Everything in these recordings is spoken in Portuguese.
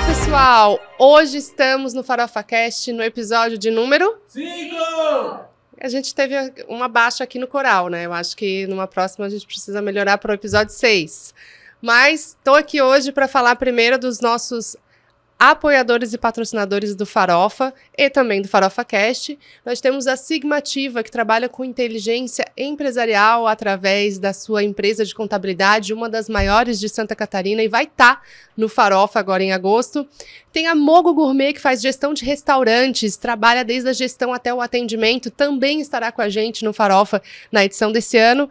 pessoal! Hoje estamos no FarofaCast, no episódio de número 5! A gente teve uma baixa aqui no coral, né? Eu acho que numa próxima a gente precisa melhorar para o episódio 6. Mas estou aqui hoje para falar primeiro dos nossos apoiadores e patrocinadores do Farofa e também do FarofaCast. Nós temos a Sigmativa, que trabalha com inteligência empresarial através da sua empresa de contabilidade, uma das maiores de Santa Catarina, e vai estar no Farofa agora em agosto. Tem a Mogo Gourmet, que faz gestão de restaurantes, trabalha desde a gestão até o atendimento, também estará com a gente no Farofa na edição desse ano.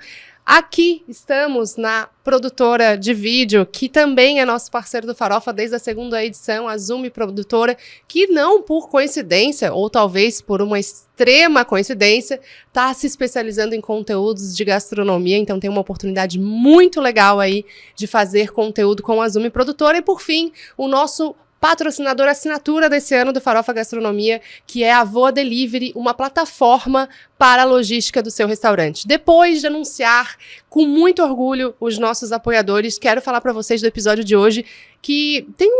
Aqui estamos na produtora de vídeo, que também é nosso parceiro do Farofa desde a segunda edição, a Zoom Produtora, que não por coincidência, ou talvez por uma extrema coincidência, está se especializando em conteúdos de gastronomia, então tem uma oportunidade muito legal aí de fazer conteúdo com a Zoom Produtora. E por fim, o nosso patrocinador assinatura desse ano do Farofa Gastronomia, que é a Voa Delivery, uma plataforma para a logística do seu restaurante. Depois de anunciar com muito orgulho os nossos apoiadores, quero falar para vocês do episódio de hoje que tem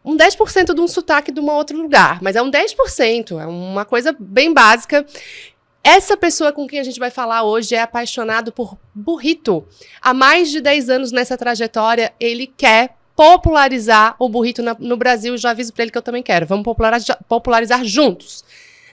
um 10% de um sotaque de um outro lugar, mas é um 10%, é uma coisa bem básica. Essa pessoa com quem a gente vai falar hoje é apaixonado por burrito. Há mais de 10 anos nessa trajetória, ele quer popularizar o burrito no Brasil. Já aviso para ele que eu também quero. Vamos popularizar juntos.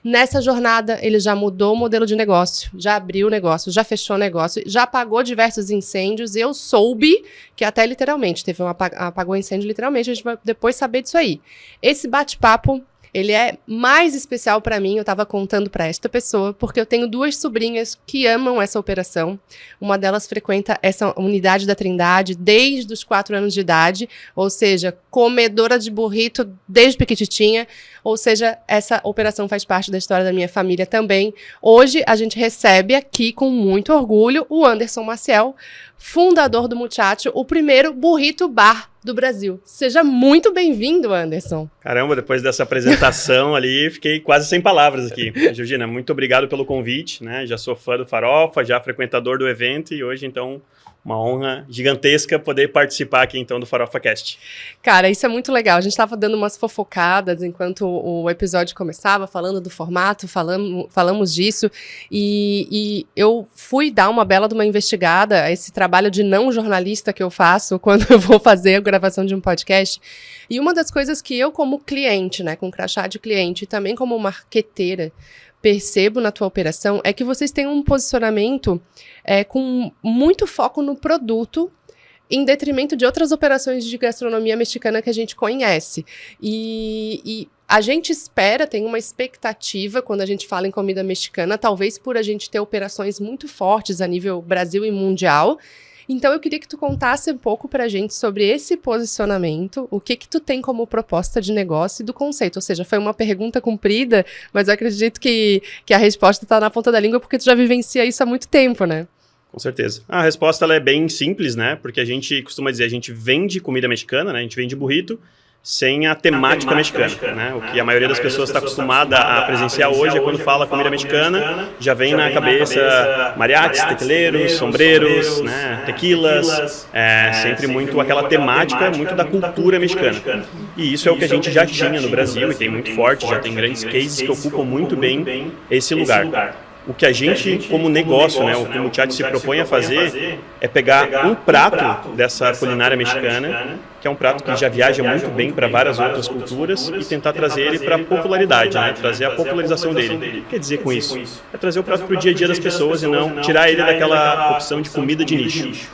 Nessa jornada, ele já mudou o modelo de negócio, já abriu o negócio, já fechou o negócio, já apagou diversos incêndios. Eu soube que até literalmente teve apagou incêndio literalmente. A gente vai depois saber disso aí. Esse bate-papo, ele é mais especial para mim. Eu estava contando para esta pessoa, porque eu tenho 2 sobrinhas que amam essa operação. Uma delas frequenta essa unidade da Trindade desde os 4 anos de idade, ou seja, comedora de burrito desde pequititinha. Ou seja, essa operação faz parte da história da minha família também. Hoje a gente recebe aqui com muito orgulho o Anderson Maciel, fundador do Muchacho, o primeiro burrito bar do Brasil. Seja muito bem-vindo, Anderson. Caramba, depois dessa apresentação ali, fiquei quase sem palavras aqui. Georgina, muito obrigado pelo convite, né? Já sou fã do Farofa, já frequentador do evento, e hoje, então, uma honra gigantesca poder participar aqui, então, do FarofaCast. Cara, isso é muito legal. A gente estava dando umas fofocadas enquanto o episódio começava, falando do formato, falamos disso, e eu fui dar uma bela de uma investigada a esse trabalho de não jornalista que eu faço quando eu vou fazer a gravação de um podcast. E uma das coisas que eu, como cliente, né, com crachá de cliente, e também como marqueteira, percebo na tua operação é que vocês têm um posicionamento com muito foco no produto, em detrimento de outras operações de gastronomia mexicana que a gente conhece. E a gente espera, tem uma expectativa quando a gente fala em comida mexicana, talvez por a gente ter operações muito fortes a nível Brasil e mundial. Então eu queria que tu contasse um pouco pra gente sobre esse posicionamento, o que tu tem como proposta de negócio e do conceito. Ou seja, foi uma pergunta comprida, mas eu acredito que a resposta tá na ponta da língua porque tu já vivencia isso há muito tempo, né? Com certeza. A resposta ela é bem simples, né? Porque a gente costuma dizer, a gente vende comida mexicana, né? A gente vende burrito sem a temática mexicana, né? O que a maioria das pessoas está acostumada a presenciar hoje é quando fala comida mexicana, já vem na cabeça mariachis, tequileiros, sombreros, né? Tequilas, sempre muito aquela temática, muito da cultura mexicana. E isso é o que a gente já tinha no Brasil e tem muito forte, já tem grandes cases que ocupam muito bem esse lugar. O que a gente, como negócio, né, o que o Muchacho se propõe a fazer é pegar um prato dessa culinária mexicana, que é um prato que já viaja muito bem para várias outras culturas, e tentar trazer ele para a popularidade, né, trazer a popularização dele. O que quer dizer com isso? É trazer o prato para o dia a dia das pessoas e não tirar ele daquela opção de comida de nicho.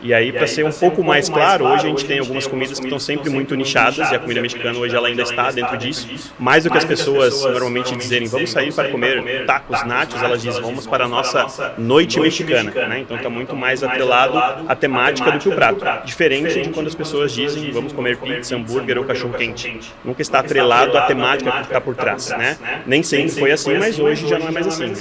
E aí, para ser um pouco mais claro, hoje a gente tem algumas comidas que estão sempre muito nichadas, e a comida mexicana hoje ela ainda está dentro disso. Mais do que as pessoas normalmente dizerem, vamos sair para comer tacos, nachos, elas dizem, vamos para a nossa noite mexicana, né? Então está muito mais atrelado à temática do que o prato. Diferente de quando as pessoas dizem, vamos comer pizza, hambúrguer ou cachorro-quente. Nunca está atrelado à temática que está por trás, né? Nem sempre foi assim, mas hoje já não é mais assim.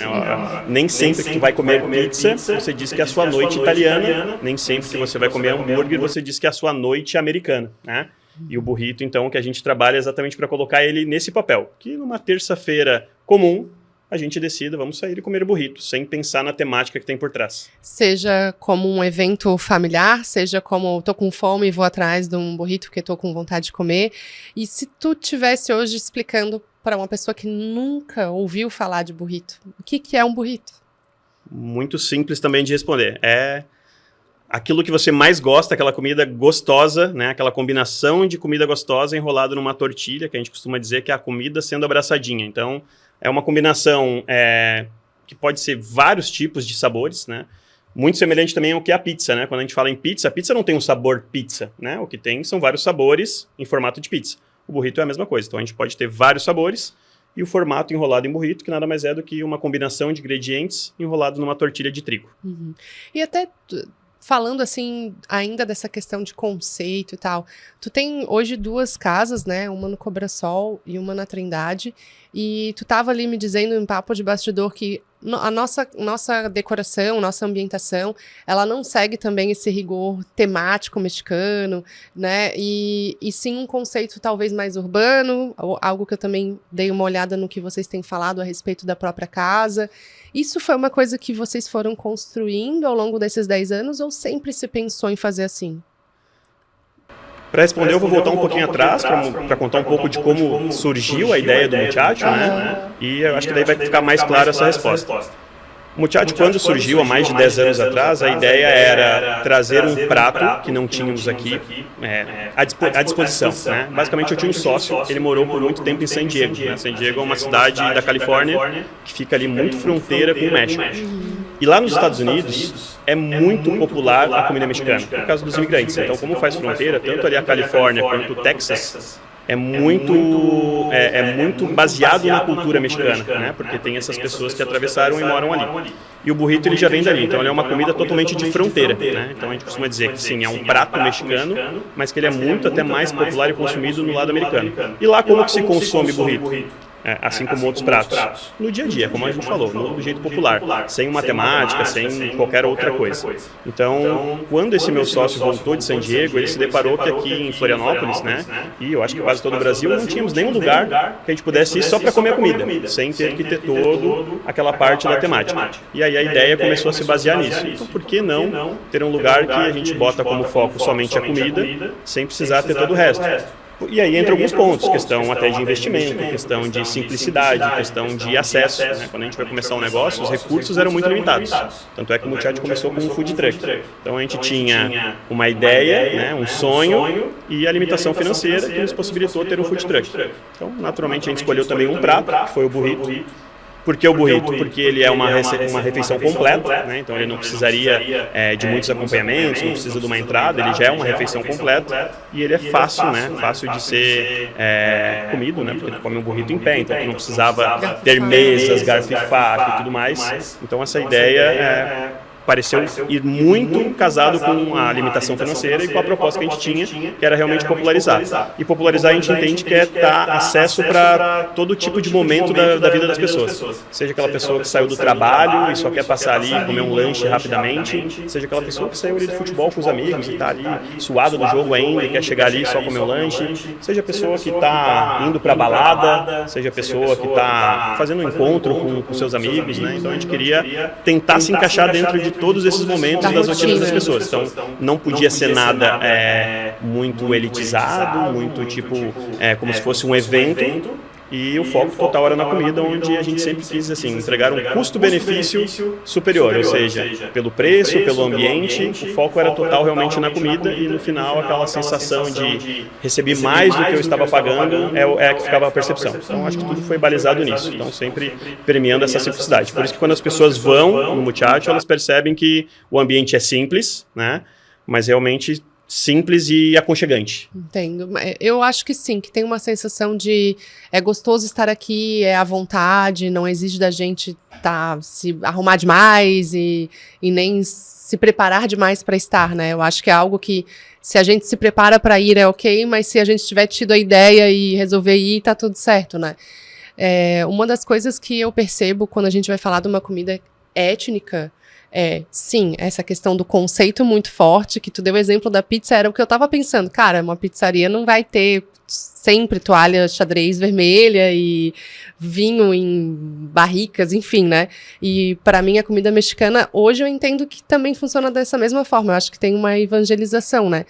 Nem sempre que tu vai comer pizza, você diz que é a sua noite italiana, nem sempre que você vai comer hambúrguer, você diz que é a sua noite americana, né? E o burrito, então, que a gente trabalha exatamente para colocar ele nesse papel, que numa terça-feira comum, a gente decida, vamos sair e comer burrito, sem pensar na temática que tem por trás. Seja como um evento familiar, seja como tô com fome e vou atrás de um burrito porque tô com vontade de comer. E se tu tivesse hoje explicando para uma pessoa que nunca ouviu falar de burrito, o que é um burrito? Muito simples também de responder. É aquilo que você mais gosta, aquela comida gostosa, né? Aquela combinação de comida gostosa enrolada numa tortilha, que a gente costuma dizer que é a comida sendo abraçadinha. Então, é uma combinação que pode ser vários tipos de sabores, né? Muito semelhante também ao que é a pizza, né? Quando a gente fala em pizza, a pizza não tem um sabor pizza, né? O que tem são vários sabores em formato de pizza. O burrito é a mesma coisa. Então, a gente pode ter vários sabores e o formato enrolado em burrito, que nada mais é do que uma combinação de ingredientes enrolados numa tortilha de trigo. Uhum. E até falando assim, ainda dessa questão de conceito e tal, tu tem hoje 2 casas, né? Uma no Cobrasol e uma na Trindade, e tu tava ali me dizendo em papo de bastidor que a nossa decoração, nossa ambientação, ela não segue também esse rigor temático mexicano, né? E sim um conceito talvez mais urbano, algo que eu também dei uma olhada no que vocês têm falado a respeito da própria casa. Isso foi uma coisa que vocês foram construindo ao longo desses 10 anos ou sempre se pensou em fazer assim? Para responder, eu vou voltar um pouquinho atrás para contar um pouco de como surgiu a ideia do Muchacho, né? E eu acho que daí vai ficar mais clara essa resposta. O Muchacho, quando surgiu há mais de 10 anos atrás, a ideia era trazer um prato que não tínhamos aqui à disposição, né? Basicamente, eu tinha um sócio, ele morou por muito tempo em San Diego, né? San Diego é uma cidade da Califórnia que fica ali muito fronteira com o México. E lá nos Estados Unidos é muito popular a comida mexicana, por causa dos imigrantes. Então, como faz fronteira, tanto ali a Califórnia quanto o Texas, é muito baseado na cultura mexicana, né? Porque tem essas pessoas que atravessaram e moram ali. E o burrito ele já vem dali, então ele é uma comida totalmente de fronteira, né? Então a gente costuma dizer que sim, é um prato mexicano, mas que ele é muito até mais popular e consumido no lado americano. E lá como que se consome burrito? Assim como outros pratos. No dia a dia, como a gente falou, do jeito popular, sem uma temática, sem qualquer outra coisa. Então, quando esse meu sócio voltou de San Diego, ele se deparou que aqui em Florianópolis, né, e eu acho que quase todo o Brasil, não tínhamos nenhum lugar que a gente pudesse ir só para comer a comida, sem ter que ter todo aquela parte da temática. E aí a ideia começou a se basear nisso. Então, por que não ter um lugar que a gente bota como foco somente a comida, sem precisar ter todo o resto? E aí entra alguns pontos, questão até de investimento, questão de simplicidade, questão de acesso. Né? Quando a gente vai começar um negócio, os recursos eram muito limitados. Tanto é que o Muchacho começou com um food truck. Então a gente tinha uma ideia, né, um sonho e a limitação financeira que nos possibilitou ter um food truck. Então, naturalmente, a gente escolheu também um prato, que foi o burrito. Por que o burrito? Porque ele é uma refeição completa, né? Então ele não precisaria de muitos acompanhamentos, não precisa de uma entrada, ele já é uma refeição completa e ele é fácil, né? Fácil de ser comido, né? Porque tu come um burrito em pé, então tu não precisava ter mesas, garfo e faca e tudo mais. Então essa ideia pareceu ir muito casado com a limitação financeira e com a proposta que a gente tinha, que era realmente popularizar. E popularizar a gente entende que é dar acesso para todo tipo de momento da vida das pessoas. Seja aquela pessoa que saiu do trabalho e só quer passar ali e comer um lanche rapidamente, seja aquela pessoa que saiu ali do futebol com os amigos e está ali suado do jogo ainda e quer chegar ali e só comer um lanche, seja a pessoa que está indo para balada, seja a pessoa que está fazendo um encontro com seus amigos, né? Então a gente queria tentar se encaixar dentro de todos esses momentos das rotinas das pessoas. Então, não podia ser nada muito elitizado, muito tipo, como se fosse um evento. E o foco total era na comida, onde a gente sempre quis assim, entregar um custo-benefício superior, ou seja, pelo preço, pelo ambiente, o foco era total realmente na comida e no final aquela sensação de receber mais do que eu estava pagando é a que ficava a percepção. Então acho que tudo foi balizado nisso, então sempre premiando essa simplicidade. Por isso que quando as pessoas vão no Muchacho, elas percebem que o ambiente é simples, né? Mas realmente simples e aconchegante. Entendo. Eu acho que sim, que tem uma sensação de é gostoso estar aqui, é à vontade, não exige da gente se arrumar demais e nem se preparar demais para estar, né? Eu acho que é algo que se a gente se prepara para ir é ok, mas se a gente tiver tido a ideia e resolver ir, tá tudo certo, né? Uma das coisas que eu percebo quando a gente vai falar de uma comida étnica Sim, essa questão do conceito muito forte, que tu deu o exemplo da pizza, era o que eu tava pensando. Cara, uma pizzaria não vai ter sempre toalha xadrez vermelha e vinho em barricas, enfim, né? E para mim a comida mexicana, hoje eu entendo que também funciona dessa mesma forma. Eu acho que tem uma evangelização, né?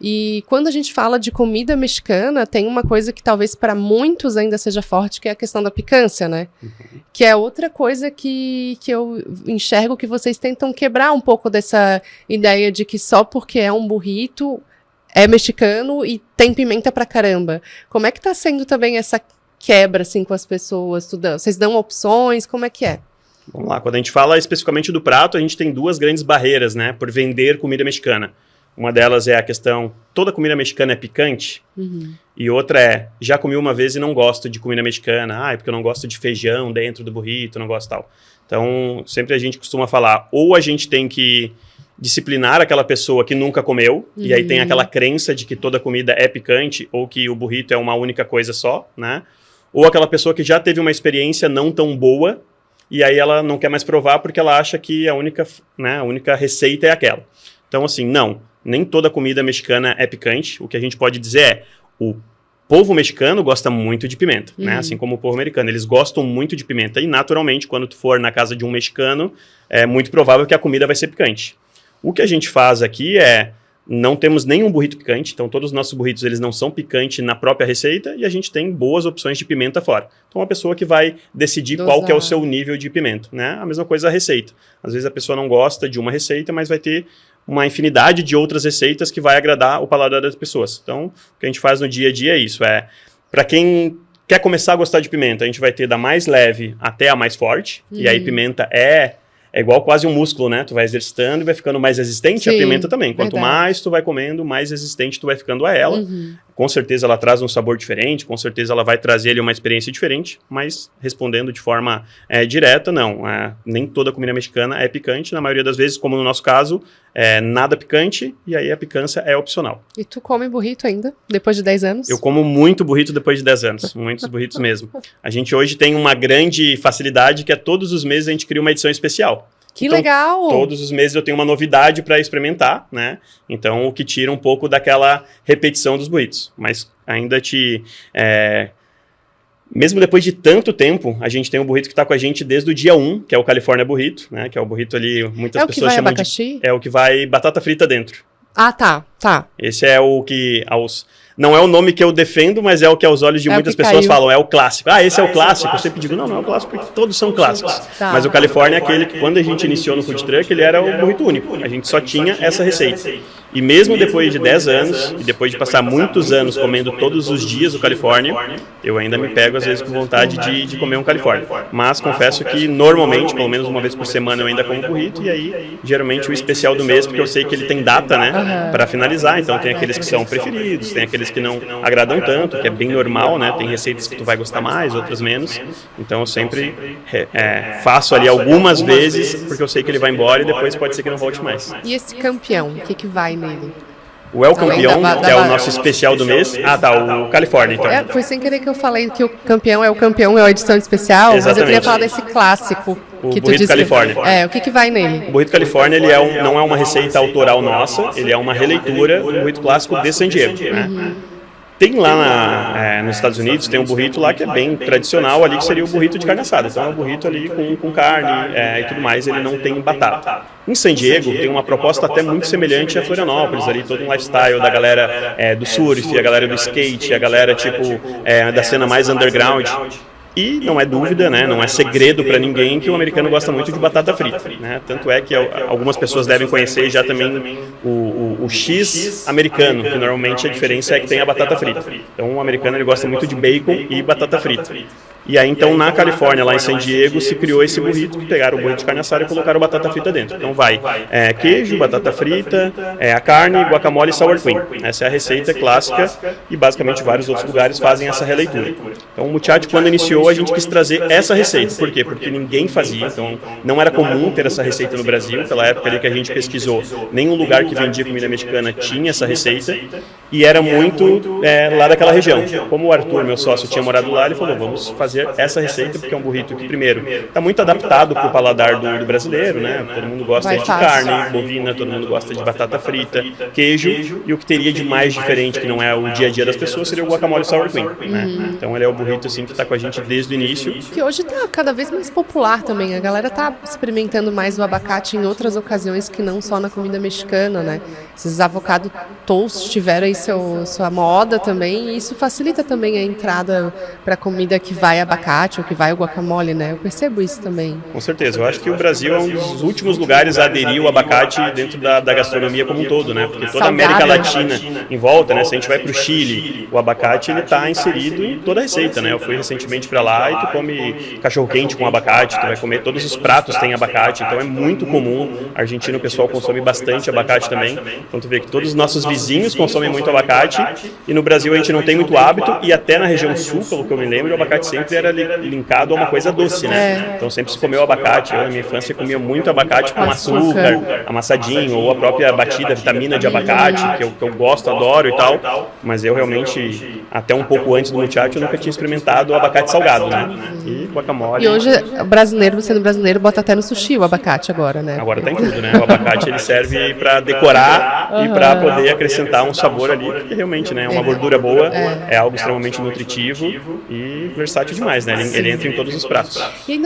E quando a gente fala de comida mexicana, tem uma coisa que talvez para muitos ainda seja forte, que é a questão da picância, né? Que é outra coisa que eu enxergo que vocês tentam quebrar um pouco dessa ideia de que só porque é um burrito é mexicano e tem pimenta pra caramba. Como é que tá sendo também essa quebra, assim, com as pessoas? Vocês dão opções? Como é que é? Vamos lá, quando a gente fala especificamente do prato, a gente tem duas grandes barreiras, né, por vender comida mexicana. Uma delas é a questão, toda comida mexicana é picante? E outra é, já comi uma vez e não gosto de comida mexicana, porque eu não gosto de feijão dentro do burrito, não gosto tal. Então, sempre a gente costuma falar, ou a gente tem que disciplinar aquela pessoa que nunca comeu, e aí tem aquela crença de que toda comida é picante, ou que o burrito é uma única coisa só, né? Ou aquela pessoa que já teve uma experiência não tão boa, e aí ela não quer mais provar porque ela acha que a única receita é aquela. Então, assim, não, nem toda comida mexicana é picante. O que a gente pode dizer é, o povo mexicano gosta muito de pimenta, né? Assim como o povo americano, eles gostam muito de pimenta, e naturalmente, quando tu for na casa de um mexicano, é muito provável que a comida vai ser picante. O que a gente faz aqui não temos nenhum burrito picante, então todos os nossos burritos eles não são picantes na própria receita, e a gente tem boas opções de pimenta fora. Então uma pessoa que vai decidir qual que é o seu nível de pimenta, né? A mesma coisa a receita. Às vezes a pessoa não gosta de uma receita, mas vai ter uma infinidade de outras receitas que vai agradar o paladar das pessoas. Então o que a gente faz no dia a dia é isso, para quem quer começar a gostar de pimenta, a gente vai ter da mais leve até a mais forte, e aí pimenta é igual quase um músculo, né? Tu vai exercitando e vai ficando mais resistente. Sim, a pimenta também. Quanto mais tu vai comendo, mais resistente tu vai ficando a ela. Com certeza ela traz um sabor diferente, com certeza ela vai trazer ali uma experiência diferente, mas respondendo de forma direta, não. Nem toda comida mexicana é picante. Na maioria das vezes, como no nosso caso, nada picante, e aí a picância é opcional. E tu come burrito ainda, depois de 10 anos? Eu como muito burrito depois de 10 anos. Muitos burritos mesmo. A gente hoje tem uma grande facilidade que é todos os meses a gente cria uma edição especial. Que então, legal! Todos os meses eu tenho uma novidade para experimentar, né? Então, o que tira um pouco daquela repetição dos burritos. Mas ainda mesmo depois de tanto tempo, a gente tem um burrito que está com a gente desde o dia 1, que é o California Burrito, né? Que é o burrito ali, muitas pessoas chamam abacaxi? É o que vai batata frita dentro. Ah, tá. Esse é o que não é o nome que eu defendo, mas é o que aos olhos de muitas pessoas falam, é o clássico. Esse é o clássico. Eu sempre digo, não é o clássico, porque todos são clássicos. Tá. Mas o California é aquele que, quando a gente iniciou no food truck, ele era o burrito único. A gente só tinha essa receita. E mesmo depois de 10 anos, e depois de passar muitos anos comendo todos os dias o California, eu ainda me pego, às vezes, com vontade de comer um California. Mas confesso que, normalmente, pelo menos uma vez por semana, eu ainda como burrito, e aí, geralmente, o especial do mês, porque eu sei que ele tem data, né, para finalizar. Então, tem aqueles que são preferidos, tem aqueles que não agradam tanto, que é bem normal, né? Tem receitas que tu vai gostar mais, outras menos. Então, eu sempre faço ali algumas vezes, porque eu sei que ele vai embora e depois pode ser que não volte mais. E esse campeão, o que vai nele? O El Campeão, que é o nosso especial do mês. O California, então. Foi sem querer que eu falei que o campeão é a edição especial, exatamente. Mas eu queria falar desse clássico. O burrito California. O que vai nele? O burrito California, ele não é uma receita autoral nossa, ele é uma releitura do burrito clássico de San Diego, né? Tem lá nos Estados Unidos, tem um burrito lá que é bem tradicional ali, que seria o burrito de carne assada. Então é um burrito ali com carne e tudo mais, ele não tem batata. Em San Diego tem uma proposta até muito semelhante a Florianópolis, ali todo um lifestyle da galera do surf, a galera do skate, a galera da cena mais underground. E não é dúvida, né, não é segredo para ninguém que o americano gosta muito de batata frita, né? Tanto é que algumas pessoas devem conhecer já também o X americano, que normalmente a diferença é que tem a batata frita. Então o americano ele gosta muito de bacon e batata frita. E aí então na Califórnia, lá em San Diego, se criou esse burrito, que pegaram o burrito de carne assada e colocaram batata frita dentro. Então vai queijo, batata frita, a carne, guacamole e sour cream. Essa é a receita clássica e basicamente vários outros lugares fazem essa releitura. Então o Muchacho, quando iniciou, a gente quis trazer essa receita. Por quê? Porque ninguém fazia, então não era comum ter essa receita no Brasil. Naquela época ali que a gente pesquisou, nenhum lugar que vendia comida mexicana tinha essa receita, e era muito lá daquela região. Como o Arthur, meu sócio, tinha morado lá, ele falou, vamos fazer fazer essa receita, porque é um burrito que, primeiro, está muito adaptado para o paladar do brasileiro, né? Todo mundo gosta de carne bovina, todo mundo gosta de batata frita, queijo, e o que teria de mais diferente, que não é o dia a dia das pessoas, seria o guacamole sour cream, né? Então ele é o burrito assim que está com a gente desde o início. Que hoje está cada vez mais popular também. A galera está experimentando mais o abacate em outras ocasiões que não só na comida mexicana, né? Esses avocado toast tiveram aí sua moda também, e isso facilita também a entrada para comida que vai abacate ou que vai o guacamole, né? Eu percebo isso também. Com certeza. Eu acho que o Brasil é um dos últimos lugares a aderir o abacate dentro da gastronomia como um todo, né? Porque toda a América Latina em volta, né? Se a gente vai para o Chile, o abacate ele está inserido em toda a receita, né? Eu fui recentemente para lá e tu come cachorro-quente com abacate, tu vai comer, todos os pratos têm abacate, então é muito comum. Argentina, o pessoal consome bastante abacate também. Então tu vê que todos os nossos vizinhos consomem muito abacate, e no Brasil a gente não tem muito hábito, e até na região sul, pelo que eu me lembro, o abacate sempre era linkado a uma coisa doce, né? Então sempre se comeu abacate. Eu na minha infância comia muito abacate com açúcar, amassadinho, ou a própria batida, vitamina de abacate, que eu gosto, adoro e tal. Mas eu realmente, até um pouco antes do muchacho, eu nunca tinha experimentado o abacate salgado, né? E guacamole. E hoje o brasileiro, sendo brasileiro, bota até no sushi o abacate agora, né? Agora tá em tudo, né? O abacate ele serve para decorar e para poder acrescentar um sabor ali, porque realmente, né, uma gordura boa, é algo extremamente nutritivo e versátil demais, né? Ele entra em todos os pratos. E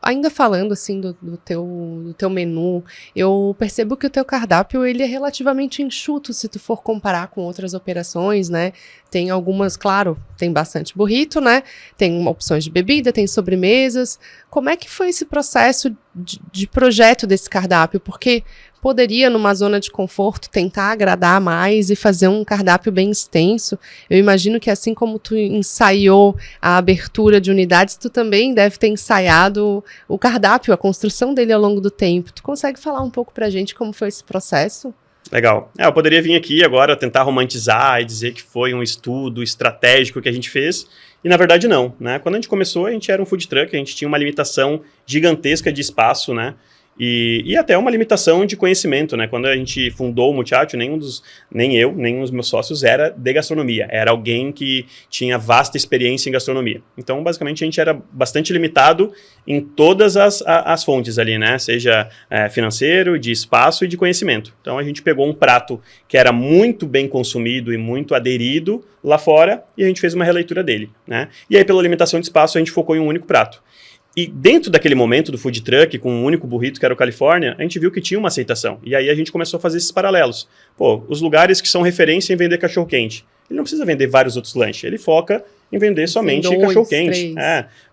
ainda falando assim do teu menu, eu percebo que o teu cardápio ele é relativamente enxuto se tu for comparar com outras operações, né? Tem algumas, claro, tem bastante burrito, né? Tem opções de bebida, tem sobremesas. Como é que foi esse processo de projeto desse cardápio? Porque poderia, numa zona de conforto, tentar agradar mais e fazer um cardápio bem extenso. Eu imagino que assim como tu ensaiou a abertura de unidades, tu também deve ter ensaiado o cardápio, a construção dele ao longo do tempo. Tu consegue falar um pouco pra gente como foi esse processo? Legal. Eu poderia vir aqui agora tentar romantizar e dizer que foi um estudo estratégico que a gente fez, e na verdade não, né? Quando a gente começou, a gente era um food truck, a gente tinha uma limitação gigantesca de espaço, né? E até uma limitação de conhecimento, né? Quando a gente fundou o Muchacho, nem eu, nem os meus sócios era de gastronomia. Era alguém que tinha vasta experiência em gastronomia. Então, basicamente, a gente era bastante limitado em todas as fontes ali, né? Seja financeiro, de espaço e de conhecimento. Então, a gente pegou um prato que era muito bem consumido e muito aderido lá fora e a gente fez uma releitura dele, né? E aí, pela limitação de espaço, a gente focou em um único prato. E dentro daquele momento do food truck, com um único burrito que era o Califórnia, a gente viu que tinha uma aceitação. E aí a gente começou a fazer esses paralelos. Pô, os lugares que são referência em vender cachorro-quente, ele não precisa vender vários outros lanches, ele foca em vender somente cachorro-quente.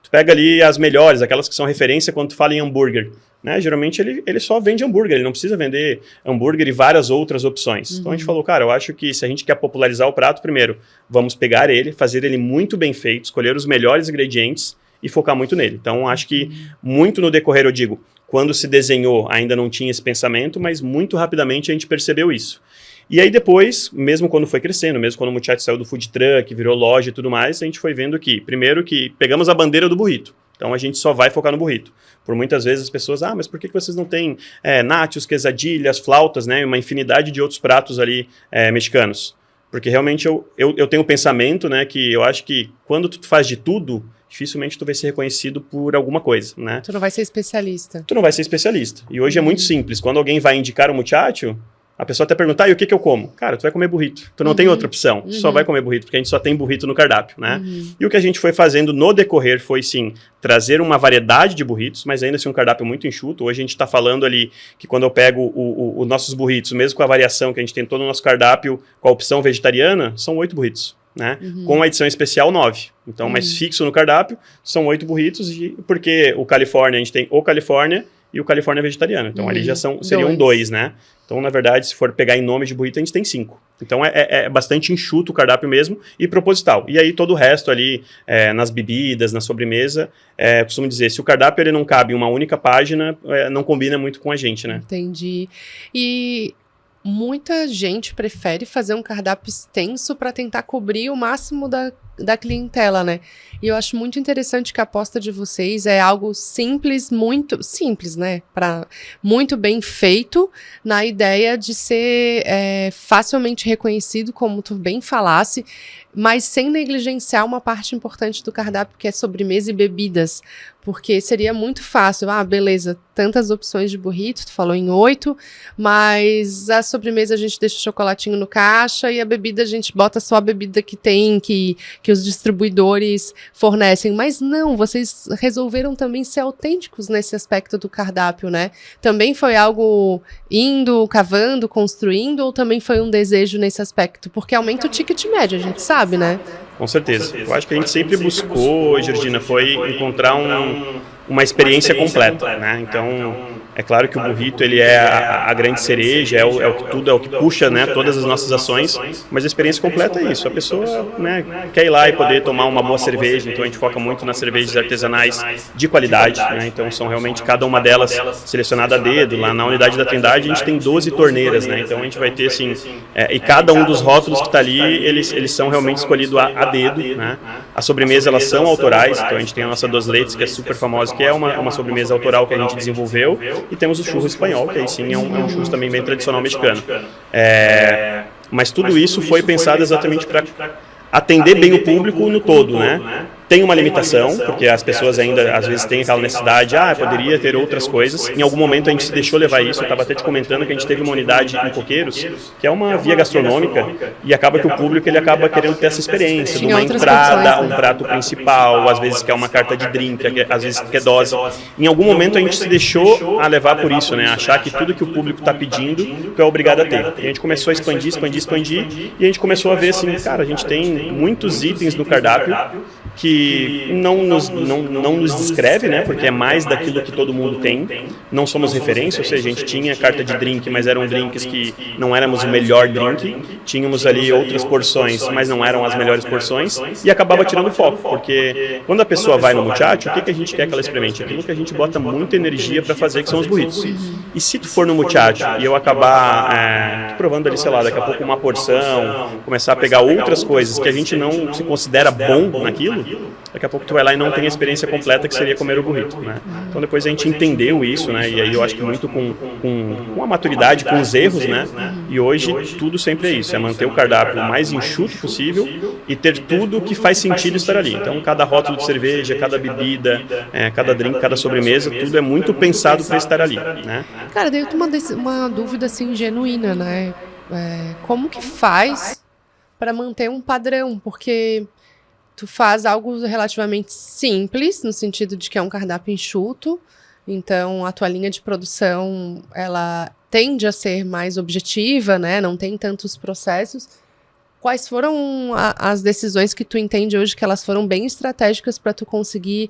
Tu pega ali as melhores, aquelas que são referência quando tu fala em hambúrguer. Né? Geralmente ele só vende hambúrguer, ele não precisa vender hambúrguer e várias outras opções. Então a gente falou, cara, eu acho que se a gente quer popularizar o prato, primeiro, vamos pegar ele, fazer ele muito bem feito, escolher os melhores ingredientes e focar muito nele. Então, acho que muito no decorrer, eu digo, quando se desenhou, ainda não tinha esse pensamento, mas muito rapidamente a gente percebeu isso. E aí depois, mesmo quando foi crescendo, mesmo quando o Muchacho saiu do food truck, virou loja e tudo mais, a gente foi vendo que, primeiro que pegamos a bandeira do burrito. Então, a gente só vai focar no burrito. Por muitas vezes as pessoas, mas por que vocês não têm nachos, quesadilhas, flautas, né? Uma infinidade de outros pratos ali mexicanos. Porque realmente eu tenho um pensamento, né, que eu acho que quando tu faz de tudo, dificilmente tu vai ser reconhecido por alguma coisa, né? Tu não vai ser especialista. Tu não vai ser especialista. E hoje é muito simples. Quando alguém vai indicar um muchacho, a pessoa até pergunta, e o que eu como? Cara, tu vai comer burrito. Tu não tem outra opção. Tu só vai comer burrito, porque a gente só tem burrito no cardápio, né? E o que a gente foi fazendo no decorrer foi, sim, trazer uma variedade de burritos, mas ainda assim um cardápio muito enxuto. Hoje a gente está falando ali que quando eu pego os nossos burritos, mesmo com a variação que a gente tem todo o nosso cardápio com a opção vegetariana, são 8 burritos. Né? Com a edição especial, 9. Então, mais fixo no cardápio, são 8 burritos, porque o Califórnia, a gente tem o Califórnia e o Califórnia vegetariano. Então, ali já seriam 2, né? Então, na verdade, se for pegar em nome de burrito, a gente tem 5. Então, é bastante enxuto o cardápio mesmo e proposital. E aí, todo o resto ali, nas bebidas, na sobremesa, costumo dizer, se o cardápio ele não cabe em uma única página, não combina muito com a gente, né? Entendi. E muita gente prefere fazer um cardápio extenso para tentar cobrir o máximo da clientela, né? E eu acho muito interessante que a aposta de vocês é algo simples, muito simples, né? Muito bem feito, na ideia de ser facilmente reconhecido, como tu bem falasse, mas sem negligenciar uma parte importante do cardápio, que é sobremesa e bebidas. Porque seria muito fácil, beleza, tantas opções de burrito, tu falou em 8, mas a sobremesa a gente deixa o chocolatinho no caixa e a bebida a gente bota só a bebida que tem, que os distribuidores fornecem. Mas não, vocês resolveram também ser autênticos nesse aspecto do cardápio, né? Também foi algo indo, cavando, construindo, ou também foi um desejo nesse aspecto? Porque aumenta o ticket médio, a gente sabe, né? Com certeza. Eu acho que a gente sempre buscou, Georgina, foi encontrar uma experiência completa, né? Então, é claro que o burrito, ele é a grande cereja, é o que puxa, né, todas as nossas ações, mas a experiência completa é isso. A pessoa, né, quer ir lá e poder tomar uma boa cerveja, então a gente foca muito nas cervejas artesanais de qualidade, né? Então são realmente cada uma delas selecionada a dedo. Lá na unidade da Trindade a gente tem 12 torneiras, né? Então a gente vai ter assim, e cada um dos rótulos que está ali, eles são realmente escolhidos a dedo, né? A sobremesa, elas são autorais, então a gente tem a nossa Dos Leites, que é super famosa, que é uma sobremesa autoral que a gente desenvolveu, e temos o churro espanhol, que aí sim é um churro também bem tradicional mexicano. Mas tudo isso foi pensado exatamente para atender bem o público no todo, né? Tem uma limitação, porque as pessoas ainda, às vezes, têm aquela necessidade, poderia ter outras coisas. Em algum momento a gente se deixou levar isso, eu estava até te comentando que a gente teve uma unidade em Coqueiros, que é uma via gastronômica, e acaba que o público, ele acaba querendo ter essa experiência, de uma entrada, um prato principal, às vezes quer uma carta de drink, às vezes quer dose. Em algum momento a gente se deixou a levar por isso, né? Achar que tudo que o público está pedindo, tu é obrigado a ter. E a gente começou a expandir, e a gente começou a ver assim, cara, a gente tem muitos itens no cardápio que não nos descreve, né? Porque é mais daquilo que todo mundo tem. Não somos referência, ou seja, a gente tinha carta de drink, mas eram drinks que não éramos o melhor drink. Tínhamos ali outras porções, mas não eram as melhores porções. E acabava tirando foco, porque quando a pessoa vai no muchacho, o que a gente quer que ela experimente? Aquilo que a gente bota muita energia para fazer, que são os burritos. E se tu for no muchacho e eu acabar provando ali, sei lá, daqui a pouco uma porção, começar a pegar outras coisas que a gente não se considera bom naquilo, daqui a pouco tu vai lá e não tem a experiência completa que seria comer o burrito, né? Então depois a gente entendeu isso, né? E aí eu acho que muito com a maturidade, com os erros, né? E hoje tudo sempre é isso, é manter o cardápio o mais enxuto possível e ter tudo que faz sentido estar ali. Então cada rótulo de cerveja, cada bebida, cada drink, cada sobremesa, tudo é muito pensado para estar ali, né? Cara, daí eu tenho uma dúvida assim genuína, né? Como que faz para manter um padrão? Porque tu faz algo relativamente simples, no sentido de que é um cardápio enxuto, então a tua linha de produção, ela tende a ser mais objetiva, né? Não tem tantos processos. Quais foram as decisões que tu entende hoje que elas foram bem estratégicas para tu conseguir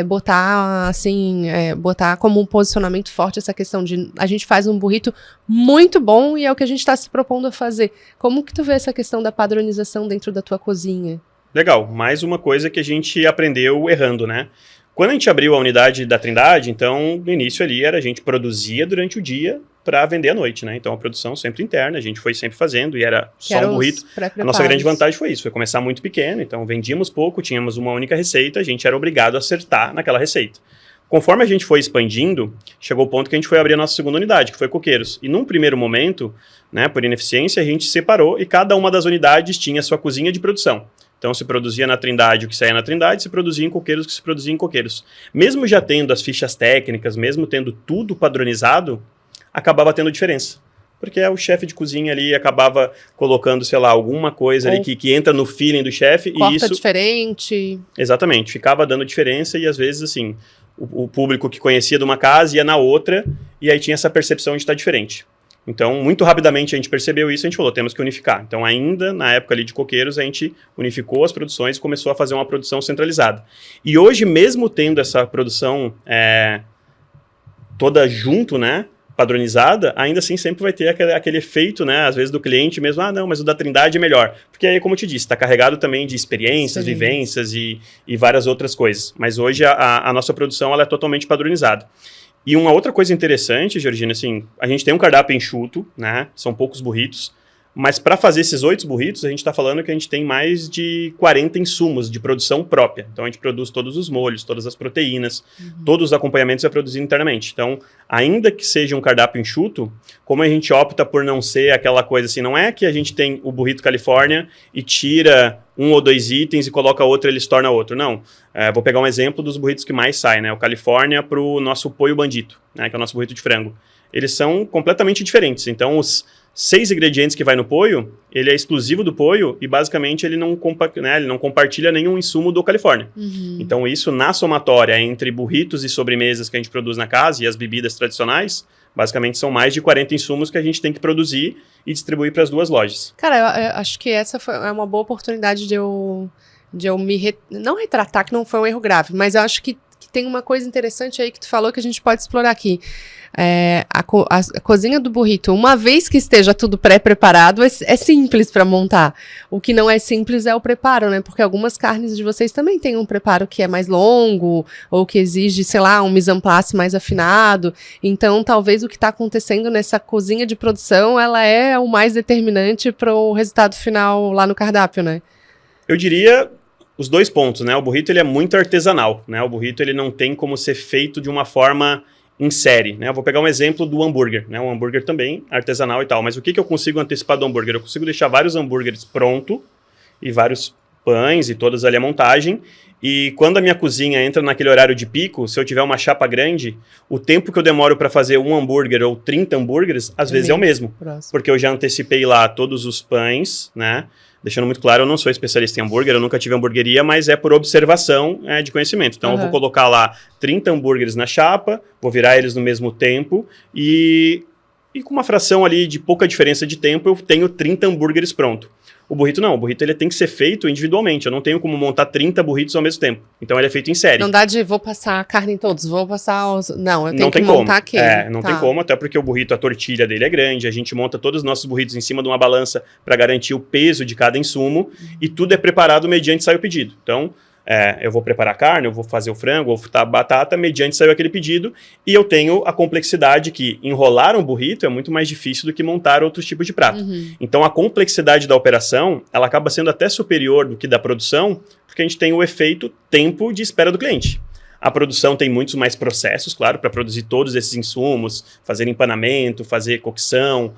botar como um posicionamento forte essa questão de a gente faz um burrito muito bom e é o que a gente está se propondo a fazer. Como que tu vê essa questão da padronização dentro da tua cozinha? Legal, mais uma coisa que a gente aprendeu errando, né? Quando a gente abriu a unidade da Trindade, então, no início ali, a gente produzia durante o dia para vender à noite, né? Então, a produção sempre interna, a gente foi sempre fazendo e era só um burrito. A nossa grande vantagem foi isso, foi começar muito pequeno, então vendíamos pouco, tínhamos uma única receita, a gente era obrigado a acertar naquela receita. Conforme a gente foi expandindo, chegou o ponto que a gente foi abrir a nossa segunda unidade, que foi Coqueiros. E num primeiro momento, né, por ineficiência, a gente separou e cada uma das unidades tinha sua cozinha de produção. Então, se produzia na Trindade o que saía na Trindade, se produzia em Coqueiros o que se produzia em Coqueiros. Mesmo já tendo as fichas técnicas, mesmo tendo tudo padronizado, acabava tendo diferença. Porque o chefe de cozinha ali acabava colocando, sei lá, alguma coisa ali que entra no feeling do chefe. Corta e isso diferente. Exatamente, ficava dando diferença e às vezes, assim, o público que conhecia de uma casa ia na outra e aí tinha essa percepção de estar diferente. Então, muito rapidamente a gente percebeu isso e a gente falou, temos que unificar. Então, ainda na época ali de Coqueiros, a gente unificou as produções e começou a fazer uma produção centralizada. E hoje, mesmo tendo essa produção toda junto, né, padronizada, ainda assim sempre vai ter aquele efeito, né, às vezes do cliente mesmo, não, mas o da Trindade é melhor. Porque aí, como eu te disse, está carregado também de experiências, vivências e várias outras coisas. Mas hoje a nossa produção ela é totalmente padronizada. E uma outra coisa interessante, Georgina, assim, a gente tem um cardápio enxuto, né? São poucos burritos, Mas para fazer esses 8 burritos, a gente está falando que a gente tem mais de 40 insumos de produção própria. Então a gente produz todos os molhos, todas as proteínas, todos os acompanhamentos é produzido internamente. Então, ainda que seja um cardápio enxuto, como a gente opta por não ser aquela coisa assim, não é que a gente tem o burrito Califórnia e tira 1 ou 2 itens e coloca outro e ele se torna outro. Não. Vou pegar um exemplo dos burritos que mais saem, né? O Califórnia para o nosso pollo bandito, né? Que é o nosso burrito de frango. Eles são completamente diferentes. Então, os 6 ingredientes que vai no pollo, ele é exclusivo do pollo e basicamente ele não compartilha nenhum insumo do Califórnia. Então isso na somatória entre burritos e sobremesas que a gente produz na casa e as bebidas tradicionais, basicamente são mais de 40 insumos que a gente tem que produzir e distribuir para as 2 lojas. Cara, eu acho que essa é uma boa oportunidade de eu me não retratar, que não foi um erro grave, mas eu acho que tem uma coisa interessante aí que tu falou que a gente pode explorar aqui. A cozinha do burrito, uma vez que esteja tudo pré-preparado, é simples para montar. O que não é simples é o preparo, né? Porque algumas carnes de vocês também têm um preparo que é mais longo, ou que exige, sei lá, um mise en place mais afinado. Então, talvez o que está acontecendo nessa cozinha de produção, ela é o mais determinante para o resultado final lá no cardápio, né? Eu diria os 2 pontos, né? O burrito ele é muito artesanal, né? O burrito ele não tem como ser feito de uma forma em série, né? Eu vou pegar um exemplo do hambúrguer, né? O hambúrguer também artesanal e tal, mas o que eu consigo antecipar do hambúrguer? Eu consigo deixar vários hambúrgueres pronto e vários pães e todas ali a montagem, e quando a minha cozinha entra naquele horário de pico, se eu tiver uma chapa grande, o tempo que eu demoro para fazer um hambúrguer ou 30 hambúrgueres, às vezes é o mesmo, porque eu já antecipei lá todos os pães, né? Deixando muito claro, eu não sou especialista em hambúrguer, eu nunca tive hamburgueria, mas é por observação de conhecimento. Então, eu vou colocar lá 30 hambúrgueres na chapa, vou virar eles no mesmo tempo e com uma fração ali de pouca diferença de tempo, eu tenho 30 hambúrgueres pronto. O burrito não, o burrito ele tem que ser feito individualmente, eu não tenho como montar 30 burritos ao mesmo tempo. Então ele é feito em série. Não dá de vou passar a carne em todos, vou passar os... Não, eu tenho que montar aqui. Não tem como, até porque o burrito, a tortilha dele é grande, a gente monta todos os nossos burritos em cima de uma balança para garantir o peso de cada insumo e tudo é preparado mediante sai o pedido. Então, eu vou preparar a carne, eu vou fazer o frango, vou fritar a batata, mediante saiu aquele pedido, e eu tenho a complexidade que enrolar um burrito é muito mais difícil do que montar outros tipos de prato. Então a complexidade da operação, ela acaba sendo até superior do que da produção, porque a gente tem o efeito tempo de espera do cliente. A produção tem muitos mais processos, claro, para produzir todos esses insumos, fazer empanamento, fazer cocção,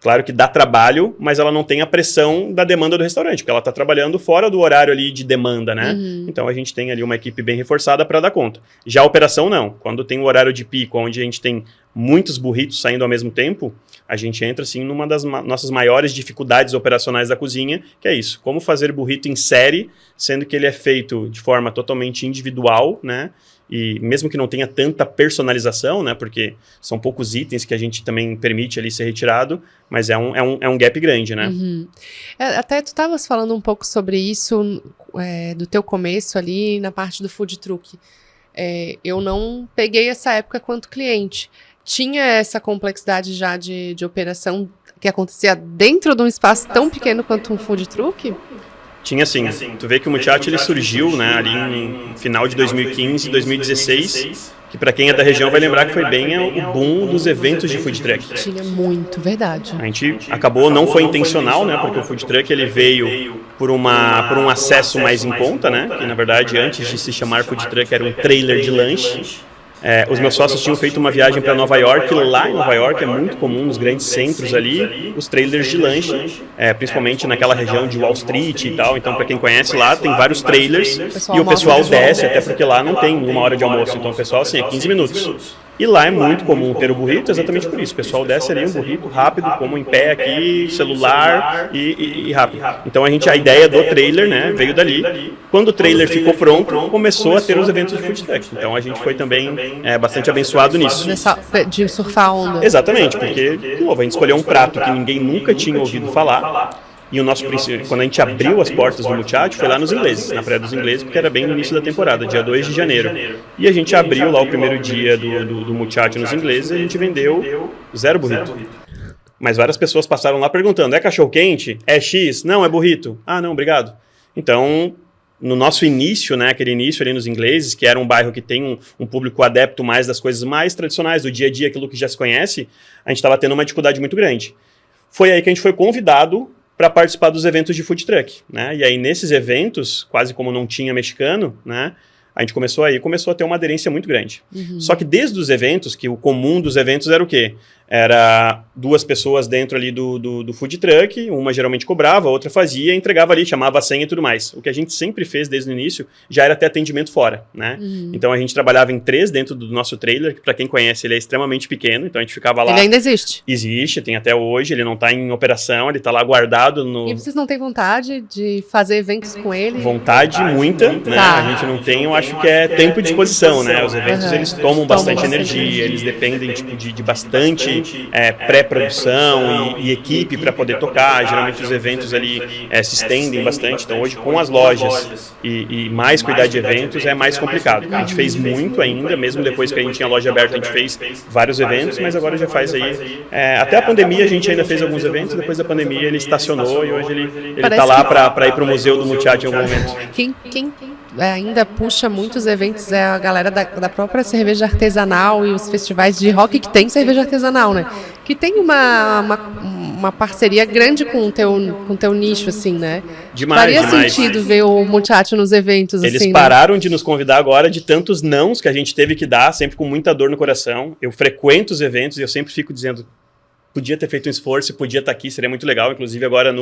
claro que dá trabalho, mas ela não tem a pressão da demanda do restaurante, porque ela está trabalhando fora do horário ali de demanda, né? Então a gente tem ali uma equipe bem reforçada para dar conta. Já a operação não. Quando tem o horário de pico, onde a gente tem muitos burritos saindo ao mesmo tempo, a gente entra assim numa das nossas maiores dificuldades operacionais da cozinha, que é isso, como fazer burrito em série, sendo que ele é feito de forma totalmente individual, né? E mesmo que não tenha tanta personalização, né, porque são poucos itens que a gente também permite ali ser retirado, mas é um gap grande, né? Até tu estavas falando um pouco sobre isso do teu começo ali na parte do food truck. Eu não peguei essa época quanto cliente. Tinha essa complexidade já de operação que acontecia dentro de um espaço tão pequeno quanto um food truck? Tinha sim. Tu vê que o Muchacho ele surgiu, né, ali no final de 2015, 2016, que para quem é da região vai lembrar que foi bem o boom dos eventos de food truck. Tinha muito, verdade. A gente acabou, não foi intencional, né, porque o food truck ele veio por um acesso mais em conta, né, que na verdade antes de se chamar food truck era um trailer de lanche. Os meus sócios tinham feito uma viagem para Nova York, lá em Nova York é muito comum nos grandes centros ali, os trailers de lanche, principalmente naquela região de Wall Street e tal, então para quem conhece lá tem vários trailers e o pessoal desce, até porque lá não tem 1 hora de almoço, então o pessoal assim, 15 minutos. E lá é muito comum ter o burrito exatamente por isso. O pessoal desce ali um burrito rápido, como em pé aqui, celular e rápido. Então a ideia do trailer, né, veio dali. Quando o trailer ficou pronto, começou a ter os eventos de food truck. Então a gente foi também bastante abençoado nisso. De surfar a onda. Exatamente, porque de novo, a gente escolheu um prato que ninguém nunca tinha ouvido falar. E o nosso princípio, quando a gente abriu as portas do Muchacho, foi lá nos ingleses, na Praia dos Ingleses, porque era bem no início da temporada, dia 2 de janeiro. E a gente abriu lá o primeiro dia do Muchacho nos ingleses e a gente vendeu 0 burrito. Mas várias pessoas passaram lá perguntando, é cachorro quente? É X? Não, é burrito. Ah, não, obrigado. Então, no nosso início, né, aquele início ali nos ingleses, que era um bairro que tem um público adepto mais das coisas mais tradicionais, do dia a dia, aquilo que já se conhece, a gente estava tendo uma dificuldade muito grande. foi aí que a gente foi convidado para participar dos eventos de food truck, né? E aí nesses eventos, quase como não tinha mexicano, né? A gente começou a ter uma aderência muito grande. Só que desde os eventos, que o comum dos eventos era o quê? Era 2 pessoas dentro ali do food truck, uma geralmente cobrava, a outra fazia, entregava ali, chamava a senha e tudo mais. O que a gente sempre fez desde o início já era ter atendimento fora, né? Então a gente trabalhava em 3 dentro do nosso trailer, que para quem conhece ele é extremamente pequeno, então a gente ficava lá... Ele ainda existe? Existe, tem até hoje, ele não está em operação, ele está lá guardado no... E vocês não têm vontade de fazer eventos com ele? Vontade muita, né? Tá. A gente não tem, eu acho que é tempo de disposição, né? Os eventos, eles tomam bastante energia, eles dependem tipo, de bastante pré-produção e equipe para poder tocar. Geralmente os eventos ali se estendem bastante, então hoje com as lojas e mais cuidar de eventos é mais complicado. A gente fez muito ainda, mesmo depois que a gente tinha a loja aberta, a gente fez vários eventos, mas agora já faz aí... até a pandemia a gente ainda fez alguns eventos, depois da pandemia ele estacionou e hoje ele está lá para ir para o Museu do Muchacho em algum momento. Quem ainda puxa muitos eventos é a galera da própria cerveja artesanal e os festivais de rock que tem cerveja artesanal, né? Que tem uma parceria grande com o teu nicho, assim, né? Faria sentido ver o Muchacho nos eventos, Eles assim, pararam de nos convidar agora de tantos nãos que a gente teve que dar, sempre com muita dor no coração. Eu frequento os eventos e eu sempre fico dizendo, podia ter feito um esforço, podia estar aqui, seria muito legal. Inclusive agora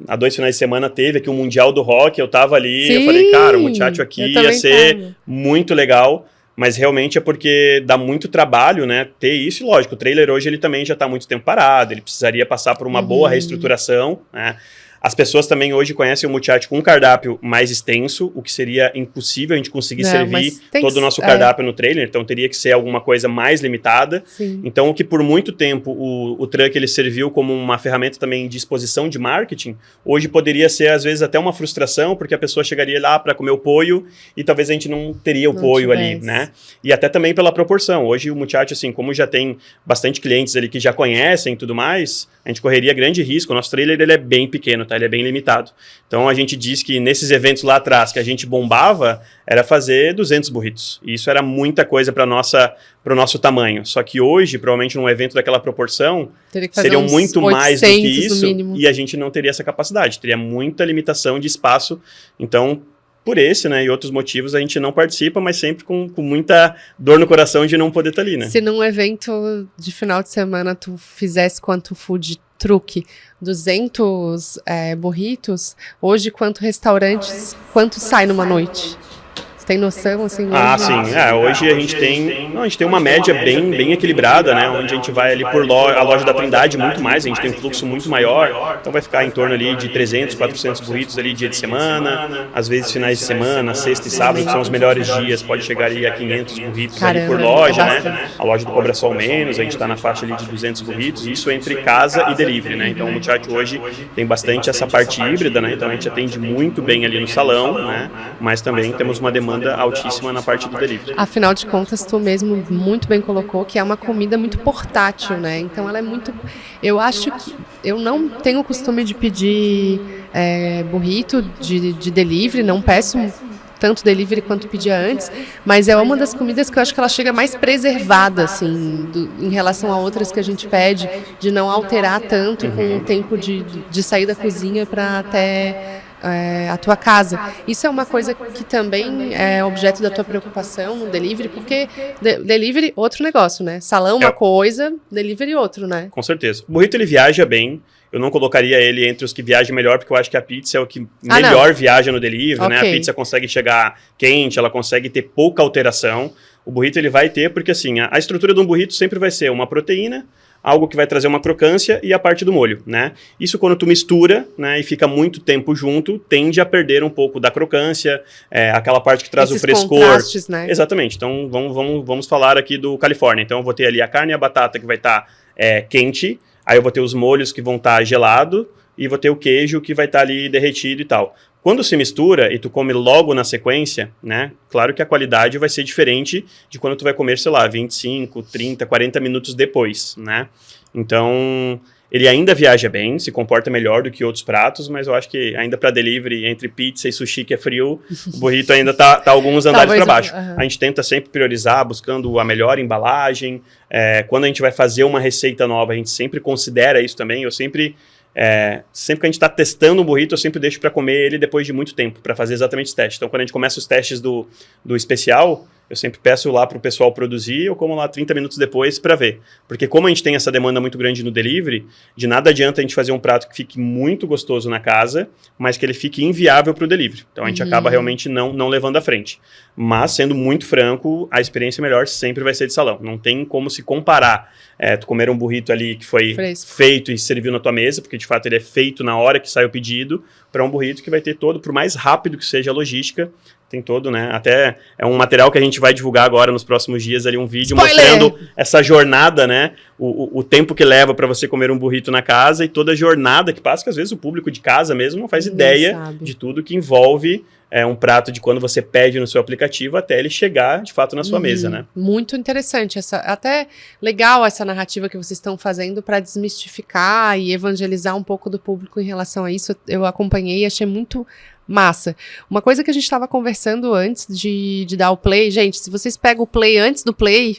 há 2 finais de semana teve aqui o Mundial do Rock, eu tava ali, eu falei, cara, o Muchacho aqui ia ser muito legal, mas realmente é porque dá muito trabalho, né, ter isso, e lógico, o trailer hoje ele também já está muito tempo parado, ele precisaria passar por uma boa reestruturação, né. As pessoas também hoje conhecem o Muchacho com um cardápio mais extenso, o que seria impossível a gente conseguir servir todo o nosso cardápio no trailer, então teria que ser alguma coisa mais limitada. Sim. Então, o que por muito tempo o truck ele serviu como uma ferramenta também de exposição de marketing, hoje poderia ser, às vezes, até uma frustração, porque a pessoa chegaria lá para comer o poio e talvez a gente não teria o poio ali, né? E até também pela proporção. Hoje o Muchacho, assim, como já tem bastante clientes ali que já conhecem e tudo mais, a gente correria grande risco. O nosso trailer ele é bem pequeno, tá? Ele é bem limitado. Então a gente diz que nesses eventos lá atrás que a gente bombava, era fazer 200 burritos. E isso era muita coisa para o nosso tamanho. Só que hoje, provavelmente num evento daquela proporção, seriam muito mais do que isso e a gente não teria essa capacidade. Teria muita limitação de espaço. Então, por esse, né, e outros motivos, a gente não participa, mas sempre com muita dor no coração de não poder estar ali, né? Se num evento de final de semana tu fizesse quanto food truck 200 burritos, hoje quanto restaurantes, quanto sai numa noite? Tem noção, assim? Sim. Hoje a gente tem uma média bem equilibrada, né? Onde a gente vai ali por a loja da Trindade muito mais, a gente tem um fluxo muito maior, então vai ficar em torno ali de 300, 400 burritos ali dia de semana, às vezes finais de semana, sexta e sábado, que são os melhores dias, pode chegar ali a 500 burritos ali por loja, né? A loja do Cobra Sol menos, a gente está na faixa ali de 200 burritos, isso entre casa e delivery, né? Então o Muchacho hoje tem bastante essa parte híbrida, né? Então a gente atende muito bem ali no salão, né? Mas também temos uma demanda altíssima na parte do delivery. Afinal de contas, tu mesmo muito bem colocou que é uma comida muito portátil, né? Então ela é muito... Eu acho que... Eu não tenho o costume de pedir burrito de delivery, não peço tanto delivery quanto pedia antes, mas é uma das comidas que eu acho que ela chega mais preservada, assim, em relação a outras que a gente pede, de não alterar tanto com o tempo de sair da cozinha para até... a tua casa. Isso é uma coisa que também é objeto da tua preocupação no delivery, porque delivery, outro negócio, né? Salão, uma coisa, delivery, outro, né? Com certeza. O burrito, ele viaja bem. Eu não colocaria ele entre os que viajam melhor, porque eu acho que a pizza é o que melhor viaja no delivery, né? A pizza consegue chegar quente, ela consegue ter pouca alteração. O burrito, ele vai ter, porque assim, a estrutura de um burrito sempre vai ser uma proteína, algo que vai trazer uma crocância e a parte do molho, né? Isso quando tu mistura, né, e fica muito tempo junto, tende a perder um pouco da crocância, aquela parte que traz o frescor. Contrastes, né? Exatamente. Então vamos falar aqui do Califórnia. Então eu vou ter ali a carne e a batata que vai estar quente, aí eu vou ter os molhos que vão estar gelado e vou ter o queijo que vai estar ali derretido e tal. Quando se mistura e tu come logo na sequência, né, claro que a qualidade vai ser diferente de quando tu vai comer, sei lá, 25, 30, 40 minutos depois, né? Então, Ele ainda viaja bem, se comporta melhor do que outros pratos, mas eu acho que ainda para delivery, entre pizza e sushi que é frio, o burrito ainda tá alguns andares para baixo. A gente tenta sempre priorizar, buscando a melhor embalagem. Quando a gente vai fazer uma receita nova, a gente sempre considera isso também. Eu sempre que a gente está testando um burrito, eu sempre deixo para comer ele depois de muito tempo, para fazer exatamente os testes. Então, quando a gente começa os testes do especial, eu sempre peço lá para o pessoal produzir, eu como lá 30 minutos depois para ver. Porque como a gente tem essa demanda muito grande no delivery, de nada adianta a gente fazer um prato que fique muito gostoso na casa, mas que ele fique inviável para o delivery. Então, a gente acaba realmente não levando à frente. Mas, sendo muito franco, a experiência melhor sempre vai ser de salão. Não tem como se comparar tu comer um burrito ali que foi feito e serviu na tua mesa, porque de fato ele é feito na hora que sai o pedido, para um burrito que vai ter todo, por mais rápido que seja a logística, tem todo, né? Até é um material que a gente vai divulgar agora nos próximos dias ali, um vídeo mostrando essa jornada, né? O tempo que leva para você comer um burrito na casa e toda a jornada que passa, que às vezes o público de casa mesmo não faz ideia de tudo que envolve um prato de quando você pede no seu aplicativo até ele chegar, de fato, na sua mesa, né? Muito interessante. Até legal essa narrativa que vocês estão fazendo para desmistificar e evangelizar um pouco do público em relação a isso. Eu acompanhei e achei muito massa. Uma coisa que a gente estava conversando antes de dar o play, gente, se vocês pegam o play antes do play,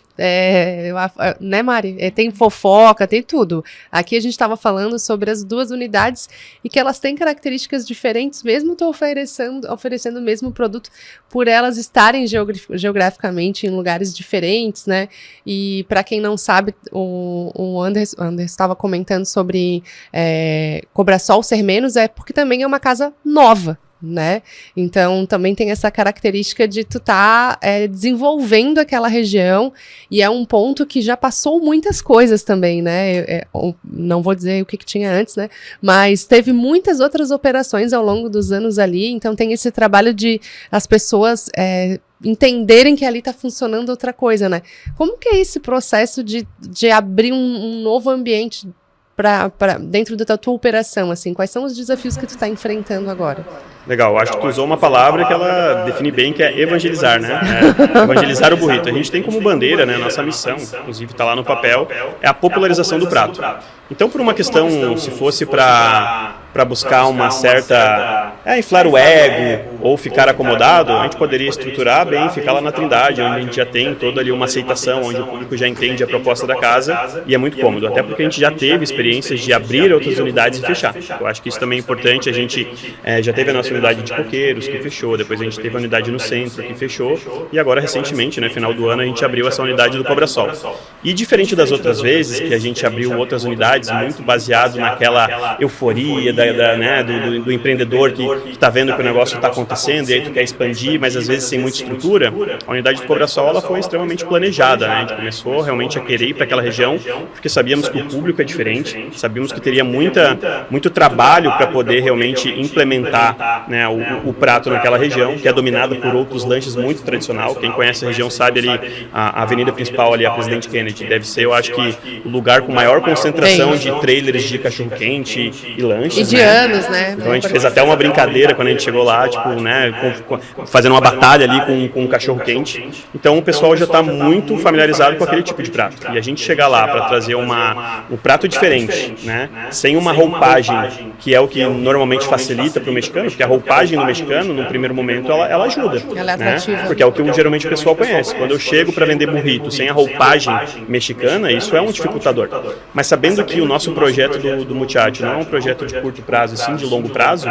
né, Mari? Tem fofoca, tem tudo. Aqui a gente estava falando sobre as duas unidades e que elas têm características diferentes, mesmo oferecendo o mesmo produto, por elas estarem geograficamente em lugares diferentes, né? E para quem não sabe, o Anderson estava comentando sobre Cobrasol ser menos, porque também é uma casa nova, né? Então também tem essa característica de tu tá desenvolvendo aquela região, e é um ponto que já passou muitas coisas também, né? Não vou dizer o que tinha antes, né? Mas teve muitas outras operações ao longo dos anos ali, então tem esse trabalho de as pessoas entenderem que ali tá funcionando outra coisa, né? Como que é esse processo de abrir um novo ambiente dentro da tua operação, assim? Quais são os desafios que tu está enfrentando agora? Legal, acho que tu usou uma palavra que ela define bem, que é evangelizar, né? Evangelizar o burrito. A gente tem como bandeira, né? Nossa missão, inclusive está lá no papel, é a popularização do prato. Então, por uma questão, se fosse para buscar uma certa... inflar o ego ou ficar acomodado, a gente poderia estruturar bem, ficar lá na Trindade, onde a gente já tem toda ali uma aceitação, onde o público já entende a proposta da casa, e é muito cômodo, até porque a gente já teve experiências de abrir outras unidades e fechar. Eu acho que isso também é importante. A gente já teve a nossa unidade de Coqueiros, que fechou, depois a gente teve a unidade no centro, que fechou, e agora recentemente, né, final do ano, a gente abriu essa unidade do Cobrasol. E diferente das outras vezes, que a gente abriu outras unidades, muito baseado naquela euforia do empreendedor que está vendo que o negócio está acontecendo e aí tu quer expandir, mas às vezes sem muita estrutura, a unidade do Cobrasol ela foi extremamente planejada, né? A gente começou realmente a querer ir para aquela região, porque sabíamos que o público é diferente, sabíamos que teria muito trabalho para poder realmente implementar, né, o prato naquela região, que é dominada por outros lanches muito tradicional. Quem conhece a região sabe ali, a avenida principal ali, a Presidente Kennedy, deve ser, eu acho que, o lugar com maior concentração de trailers de cachorro-quente e lanches. E de anos, né? Então a gente fez até uma brincadeira quando a gente chegou lá, tipo, né, fazendo uma batalha ali com um cachorro-quente. Então o pessoal já está muito familiarizado com aquele tipo de prato. E a gente chegar lá para trazer um prato diferente, né, sem uma roupagem, que é o que normalmente facilita para o mexicano, porque a roupagem do mexicano, no primeiro momento, ela ajuda. Ela é atrativa. Né? Porque é o que geralmente o pessoal conhece. Quando eu chego para vender burrito sem a roupagem mexicana, isso é um dificultador. Mas sabendo que o nosso projeto do Muchacho não é um projeto de curto prazo, sim de longo prazo,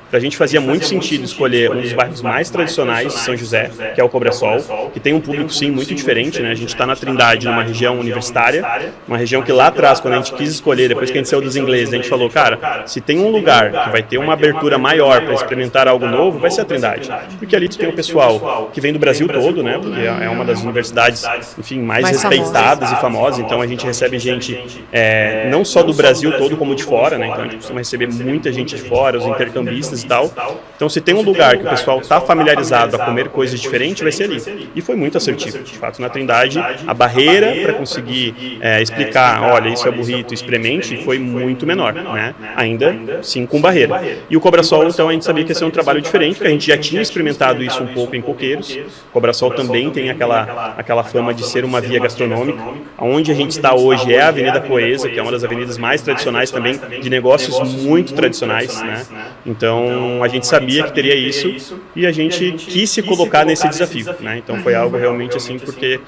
para a gente fazia muito sentido escolher um dos bairros mais tradicionais de São José, que é o Cobrasol, que tem um público, sim, muito diferente, né? A gente está na Trindade, numa região universitária, uma região que lá atrás, quando a gente quis escolher, depois que a gente saiu dos ingleses, a gente falou, cara, se tem um lugar que vai ter uma abertura maior para experimentar algo novo, vai ser a Trindade. Porque ali tu tem o pessoal que vem do Brasil todo, né? Porque é uma das universidades, enfim, mais respeitadas e famosas. Então a gente recebe gente não só do Brasil todo, como de fora, né? Então a gente costuma receber muita gente de fora, os intercambistas e tal. Então, se tem um lugar que o pessoal está familiarizado a comer coisas diferentes, vai ser ali. E foi muito assertivo. De fato, na Trindade, a barreira para conseguir explicar, olha, isso é burrito, experimente, foi muito menor, né? Ainda, sim, com barreira. E o Cobrasol, então, a gente sabia que ia ser um trabalho diferente, porque a gente já tinha experimentado isso um pouco em Coqueiros. O Cobrasol também tem aquela fama de ser uma via gastronômica. Onde a gente está hoje é a Avenida Coesa, que é uma das avenidas mais tradicionais também, de negócios muito tradicionais, né? Então, a gente sabia que teria isso e a gente quis se colocar nesse desafio, né? Então, foi algo realmente assim, porque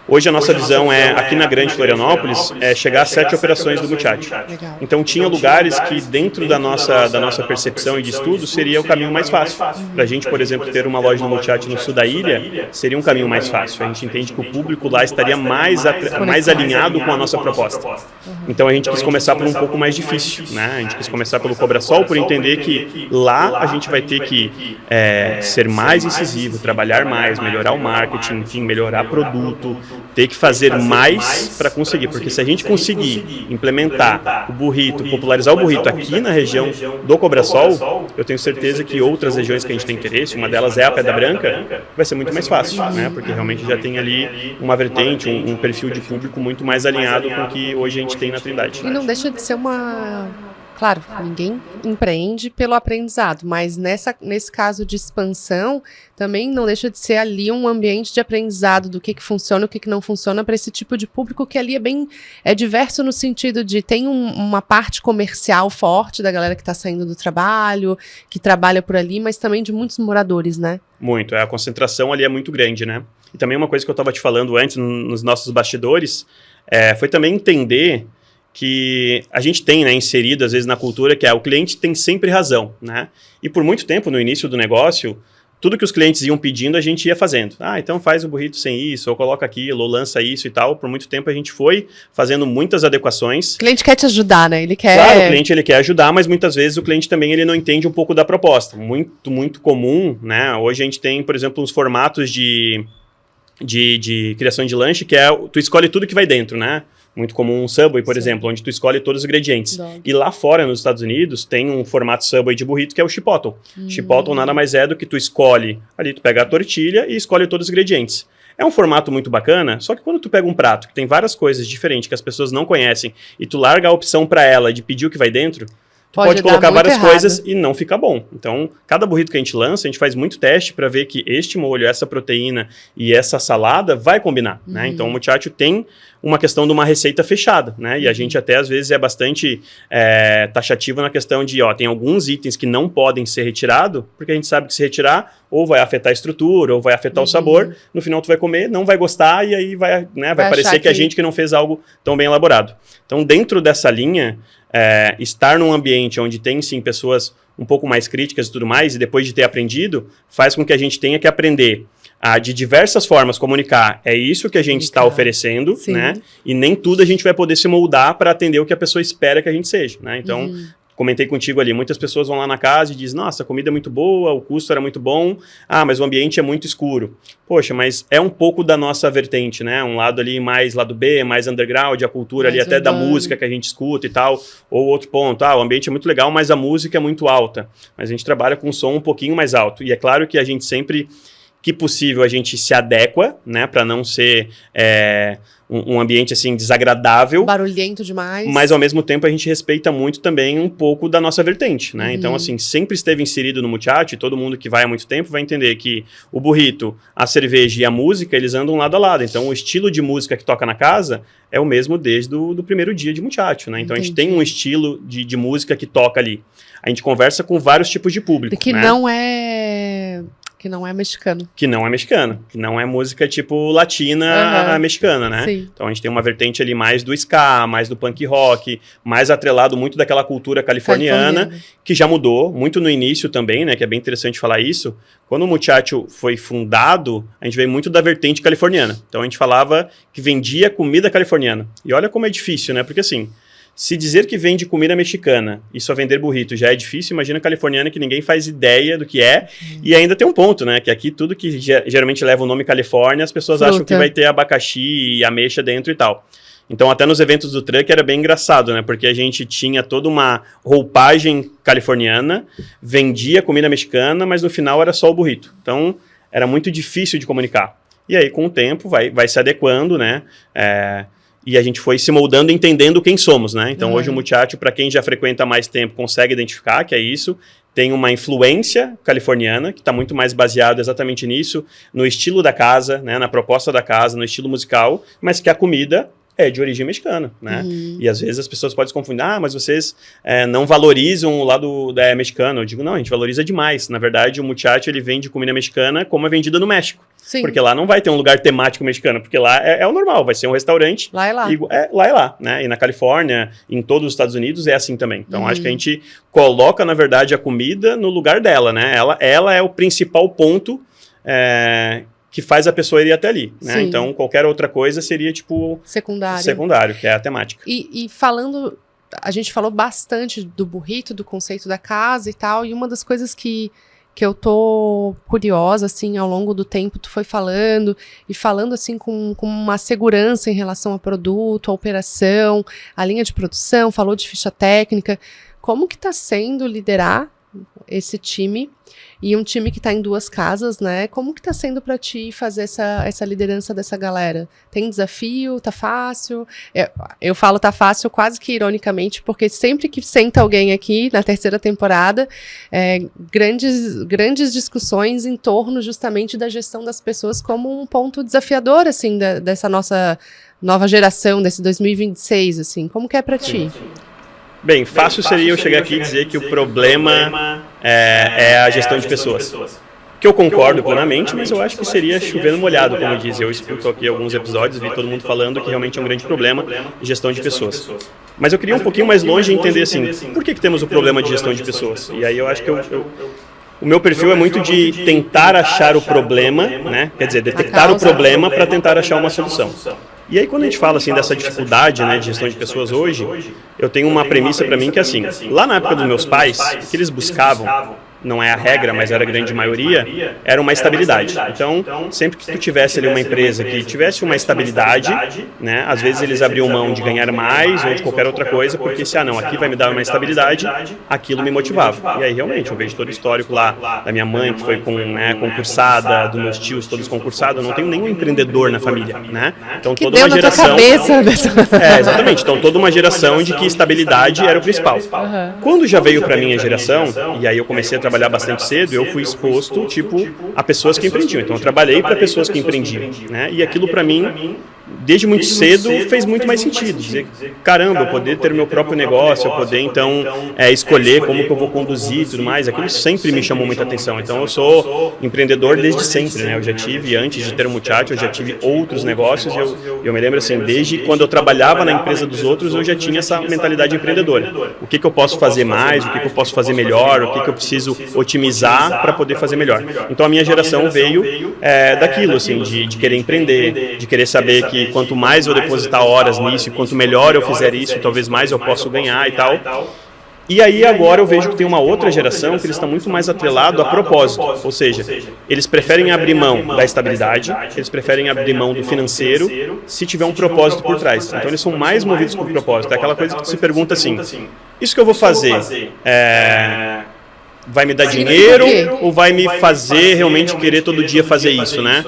hoje a nossa visão é, aqui na Grande Florianópolis, é chegar a 7 operações do Muchacho. Então tinha lugares que dentro da nossa percepção e de estudo seria o caminho mais fácil. Para a gente, por exemplo, ter uma loja no Muchacho no sul da ilha, seria um caminho mais fácil. A gente entende que o público lá estaria mais alinhado com a nossa proposta. Então a gente quis começar por um pouco mais difícil, né? A gente quis começar pelo Cobrasol por entender que lá a gente vai ter que ser mais incisivo, trabalhar mais, melhorar o marketing, enfim, melhorar produto, ter que fazer mais para conseguir, porque se a gente conseguir implementar o burrito, popularizar o burrito aqui na região do Cobrasol, eu tenho certeza que outras regiões que a gente tem interesse, uma delas é a Pedra Branca, vai ser muito mais fácil, né? Porque realmente já tem ali uma vertente, um perfil de público muito mais alinhado com o que hoje a gente tem na Trindade. E não deixa de ser uma... Claro, ninguém empreende pelo aprendizado, mas nesse caso de expansão, também não deixa de ser ali um ambiente de aprendizado do que funciona, o que não funciona para esse tipo de público que ali é diverso no sentido de tem uma parte comercial forte da galera que está saindo do trabalho, que trabalha por ali, mas também de muitos moradores, né? Muito, a concentração ali é muito grande, né? E também uma coisa que eu estava te falando antes, nos nossos bastidores, foi também entender que a gente tem, né, inserido às vezes na cultura, que o cliente tem sempre razão, né? E por muito tempo, no início do negócio, tudo que os clientes iam pedindo, a gente ia fazendo. Então faz o burrito sem isso, ou coloca aquilo, ou lança isso e tal. Por muito tempo a gente foi fazendo muitas adequações. O cliente quer te ajudar, né? Ele quer... Claro, o cliente ele quer ajudar, mas muitas vezes o cliente também ele não entende um pouco da proposta. Muito, muito comum, né? Hoje a gente tem, por exemplo, uns formatos de criação de lanche, que tu escolhe tudo que vai dentro, né? Muito comum um Subway, por exemplo, onde tu escolhe todos os ingredientes. E lá fora, nos Estados Unidos, tem um formato Subway de burrito que é o Chipotle. Chipotle nada mais é do que tu escolhe, ali tu pega a tortilha e escolhe todos os ingredientes. É um formato muito bacana, só que quando tu pega um prato que tem várias coisas diferentes que as pessoas não conhecem e tu larga a opção para ela de pedir o que vai dentro, tu pode colocar várias coisas e não fica bom. Então, cada burrito que a gente lança, a gente faz muito teste para ver que este molho, essa proteína e essa salada vai combinar, né? Então, o Muchacho tem uma questão de uma receita fechada, né? E a gente até, às vezes, é bastante taxativo na questão de, tem alguns itens que não podem ser retirados, porque a gente sabe que se retirar, ou vai afetar a estrutura, ou vai afetar o sabor, no final tu vai comer, não vai gostar, e aí vai parecer que a gente que não fez algo tão bem elaborado. Então, dentro dessa linha, estar num ambiente onde tem, sim, pessoas um pouco mais críticas e tudo mais, e depois de ter aprendido, faz com que a gente tenha que aprender a, de diversas formas, comunicar. É isso que a gente está oferecendo, né? E nem tudo a gente vai poder se moldar para atender o que a pessoa espera que a gente seja, né? Então, comentei contigo ali, muitas pessoas vão lá na casa e dizem, nossa, a comida é muito boa, o custo era muito bom, mas o ambiente é muito escuro. Poxa, mas é um pouco da nossa vertente, né? Um lado ali mais lado B, mais underground, a cultura mais ali até da música que a gente escuta e tal. Ou outro ponto, o ambiente é muito legal, mas a música é muito alta. Mas a gente trabalha com um som um pouquinho mais alto. E é claro que a gente sempre, que possível, a gente se adequa, né? Para não ser um ambiente assim desagradável, barulhento demais, mas ao mesmo tempo a gente respeita muito também um pouco da nossa vertente, né? Então assim, sempre esteve inserido no Muchacho, e todo mundo que vai há muito tempo vai entender que o burrito, a cerveja e a música, eles andam lado a lado. Então o estilo de música que toca na casa é o mesmo desde do primeiro dia de Muchacho, né? Então a gente tem um estilo de música que toca ali. A gente conversa com vários tipos de público, que né? Que não é mexicano. Que não é mexicano. Que não é música tipo latina mexicana, né? Sim. Então a gente tem uma vertente ali mais do ska, mais do punk rock, mais atrelado muito daquela cultura californiana, que já mudou muito no início também, né? Que é bem interessante falar isso. Quando o Muchacho foi fundado, a gente veio muito da vertente californiana. Então a gente falava que vendia comida californiana. E olha como é difícil, né? Porque assim, se dizer que vende comida mexicana e só vender burrito já é difícil, imagina californiana que ninguém faz ideia do que é. E ainda tem um ponto, né? Que aqui tudo que geralmente leva o nome Califórnia, as pessoas acham que vai ter abacaxi e ameixa dentro e tal. Então, até nos eventos do truck era bem engraçado, né? Porque a gente tinha toda uma roupagem californiana, vendia comida mexicana, mas no final era só o burrito. Então, era muito difícil de comunicar. E aí, com o tempo, vai se adequando, né? E a gente foi se moldando, entendendo quem somos, né? Então, hoje o Muchacho, para quem já frequenta há mais tempo, consegue identificar que é isso. Tem uma influência californiana, que está muito mais baseado exatamente nisso, no estilo da casa, né? Na proposta da casa, no estilo musical, mas que a comida é de origem mexicana, né? E às vezes as pessoas podem se confundir, mas vocês não valorizam o lado mexicano. Eu digo, não, a gente valoriza demais. Na verdade, o Muchacho, ele vende comida mexicana como é vendida no México. Sim. Porque lá não vai ter um lugar temático mexicano, porque lá é o normal, vai ser um restaurante. Lá é lá. Lá é lá, né? E na Califórnia, em todos os Estados Unidos, é assim também. Então, acho que a gente coloca, na verdade, a comida no lugar dela, né? Ela é o principal ponto que faz a pessoa ir até ali, né? Então, qualquer outra coisa seria, tipo... Secundário, que é a temática. E falando... A gente falou bastante do burrito, do conceito da casa e tal, e uma das coisas que eu tô curiosa, assim, ao longo do tempo, tu foi falando, e falando, assim, com uma segurança em relação ao produto, à operação, à linha de produção, falou de ficha técnica. Como que tá sendo liderar esse time? E um time que está em 2 casas, né? Como que tá sendo para ti fazer essa liderança dessa galera? Tem desafio? Tá fácil? Eu falo tá fácil quase que ironicamente, porque sempre que senta alguém aqui, na 3ª temporada, grandes discussões em torno justamente da gestão das pessoas como um ponto desafiador, assim, dessa nossa nova geração, desse 2026, assim. Como que é para ti? Bem, fácil seria eu chegar aqui e dizer que o problema é a gestão de pessoas. Que eu concordo plenamente, mas eu acho que seria chover no molhado, como diz. Eu escuto aqui alguns episódios, vi todo mundo falando que realmente é um grande problema de gestão de pessoas. Mas eu queria um pouquinho mais longe e entender assim, por que temos o problema de gestão de pessoas? E aí eu acho que o meu perfil é muito de tentar achar o problema, né? Quer dizer, detectar o problema para tentar achar uma solução. E aí, quando a gente fala assim dessa dificuldade, né, de gestão de pessoas hoje, eu tenho uma premissa para mim que é assim, lá na época dos meus pais, o que eles buscavam, não é a regra, mas era a grande maioria, era uma estabilidade. Então, sempre que tu tivesse ali uma empresa que tivesse uma estabilidade, né, às vezes eles abriam mão de ganhar mais ou de qualquer outra coisa, porque se, não, aqui vai me dar uma estabilidade, aquilo me motivava. E aí, realmente, eu vejo todo o histórico lá da minha mãe, que foi concursada, dos meus tios, todos concursados, eu não tenho nenhum empreendedor na família, né? Então, toda uma geração... exatamente. Então, toda uma geração de que estabilidade era o principal. Quando já veio para minha geração, e aí eu comecei a trabalhar bastante cedo, eu fui exposto, a pessoas que empreendiam. Então, eu trabalhei para pessoas que empreendiam, né? E aquilo, para mim, desde muito cedo, fez muito mais sentido. Dizer, caramba, eu poder ter meu próprio negócio, eu poder, então, escolher como que eu vou conduzir e tudo mais, aquilo sempre me chamou muita atenção. Então, eu sou empreendedor desde sempre, né? Eu já tive, antes de ter o Muchacho, eu já tive outros negócios. Eu me lembro, assim, desde quando eu trabalhava na empresa dos outros, eu já tinha essa mentalidade empreendedora. O que eu posso fazer mais, o que eu posso fazer melhor, o que eu preciso otimizar para poder fazer melhor. Então, a minha geração veio daquilo, assim, de querer empreender, de querer saber que quanto mais eu depositar horas nisso, e quanto melhor eu fizer isso, talvez mais eu possa ganhar e tal. E aí agora eu vejo que tem uma outra geração que eles estão muito mais atrelado a propósito, ou seja, eles preferem abrir mão da estabilidade, eles preferem abrir mão do financeiro, se tiver um propósito por trás. Então eles são mais movidos por propósito. É aquela coisa que tu se pergunta assim, isso que eu vou fazer vai me dar dinheiro ou vai me fazer realmente querer todo dia fazer isso, né?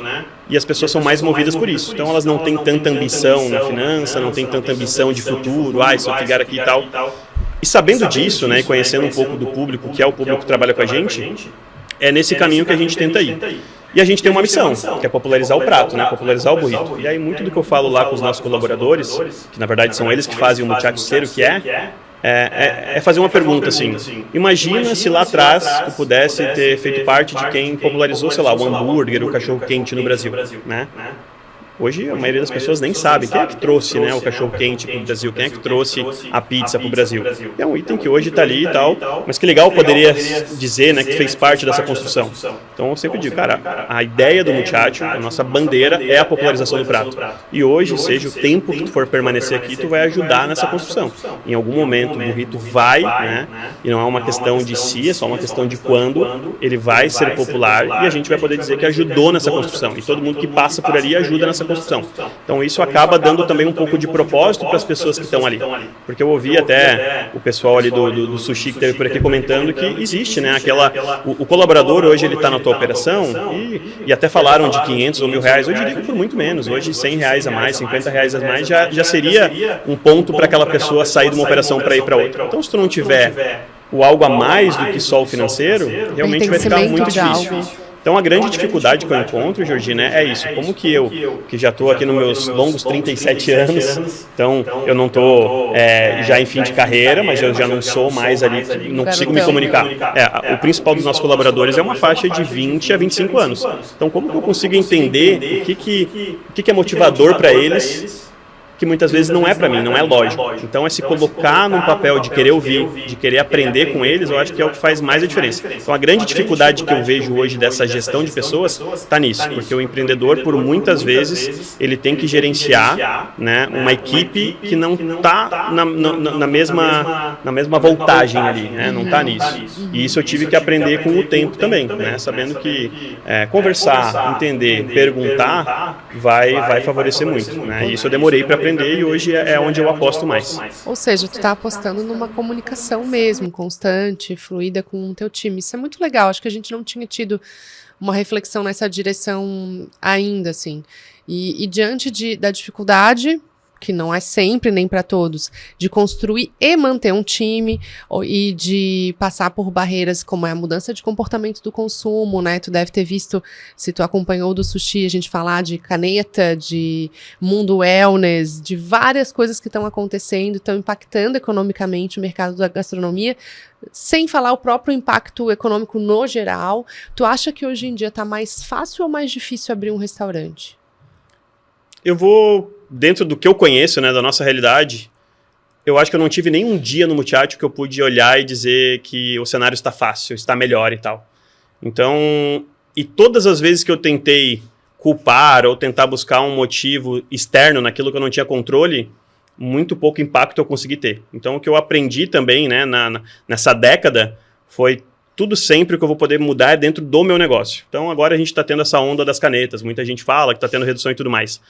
E as pessoas são mais movidas por isso. Então elas não têm tanta ambição na finança, não têm tanta ambição de futuro, se eu pegar aqui e tal. E sabendo disso, né, e conhecendo um pouco do público, que é o público que trabalha com a gente, é nesse caminho que a gente tenta ir. E a gente tem uma missão, que é popularizar o prato, né, popularizar o burrito. E aí muito do que eu falo lá com os nossos colaboradores, que na verdade são eles que fazem o Muchacho ser o que é fazer uma pergunta assim, imagina se lá atrás tu pudesse ter feito parte de quem popularizou, sei lá, o hambúrguer, o cachorro-quente no Brasil, né? Hoje a maioria das pessoas nem sabe quem é que trouxe, né, o cachorro-quente para o Brasil, quem é que trouxe a pizza para o Brasil. É um item que hoje está ali e tal, mas que legal poderia dizer, né, que fez parte dessa construção. Então eu sempre digo, cara, a ideia do Muchacho, a nossa bandeira é a popularização do prato. E hoje, seja o tempo que tu for permanecer aqui, tu vai ajudar nessa construção. Em algum momento o burrito vai, né, e não é uma questão de si, é só uma questão de quando ele vai ser popular e a gente vai poder dizer que ajudou nessa construção. E todo mundo que passa por ali ajuda nessa nessa construção. Então isso acaba dando também um pouco de propósito para as pessoas que estão ali. Porque eu ouvi até o pessoal ali do sushi que esteve por aqui comentando que existe, né, o colaborador hoje ele está na tua operação e até falaram de 500 ou R$1.000, eu diria que por muito menos, hoje R$100 a mais, R$50 a mais já seria um ponto para aquela pessoa sair de uma operação para ir para outra. Então se tu não tiver o algo a mais do que só o financeiro, realmente vai ficar muito difícil. Então, a grande dificuldade que eu encontro, Georgina, é isso. Como que eu, que já estou aqui nos meus longos 37 anos, então eu não estou já em fim de carreira, mas eu já não sou mais ali, não consigo me comunicar. O principal dos nossos colaboradores é uma faixa de 20 a 25 anos. Então, como que eu consigo entender o que é motivador para eles, que muitas vezes não é para mim, não é lógico. Então, é se colocar num papel de querer ouvir, de querer aprender com eles, eu acho que é o que faz mais a diferença. Então, a grande dificuldade que eu vejo hoje dessa gestão de pessoas está nisso, porque o empreendedor, por muitas vezes, ele tem que gerenciar, né, uma equipe que não está na mesma voltagem ali, né, não está nisso. E isso eu tive que aprender com o tempo também, né, sabendo que conversar, entender, perguntar, vai favorecer muito. Né, e isso eu demorei para aprender e hoje é onde eu aposto mais. Ou seja, tu está apostando numa comunicação mesmo, constante, fluida com o teu time. Isso é muito legal, acho que a gente não tinha tido uma reflexão nessa direção ainda, assim. E diante da dificuldade, que não é sempre nem para todos, de construir e manter um time e de passar por barreiras como é a mudança de comportamento do consumo, né? Tu deve ter visto, se tu acompanhou do sushi, a gente falar de caneta, de mundo wellness, de várias coisas que estão acontecendo, estão impactando economicamente o mercado da gastronomia, sem falar o próprio impacto econômico no geral. Tu acha que hoje em dia está mais fácil ou mais difícil abrir um restaurante? Eu vou, dentro do que eu conheço, né, da nossa realidade, eu acho que eu não tive nenhum dia no Muchacho que eu pude olhar e dizer que o cenário está fácil, está melhor e tal. Então, e todas as vezes que eu tentei culpar ou tentar buscar um motivo externo naquilo que eu não tinha controle, muito pouco impacto eu consegui ter. Então, o que eu aprendi também, né, nessa década foi tudo sempre que eu vou poder mudar dentro do meu negócio. Então, agora a gente está tendo essa onda das canetas, muita gente fala que está tendo redução e tudo mais.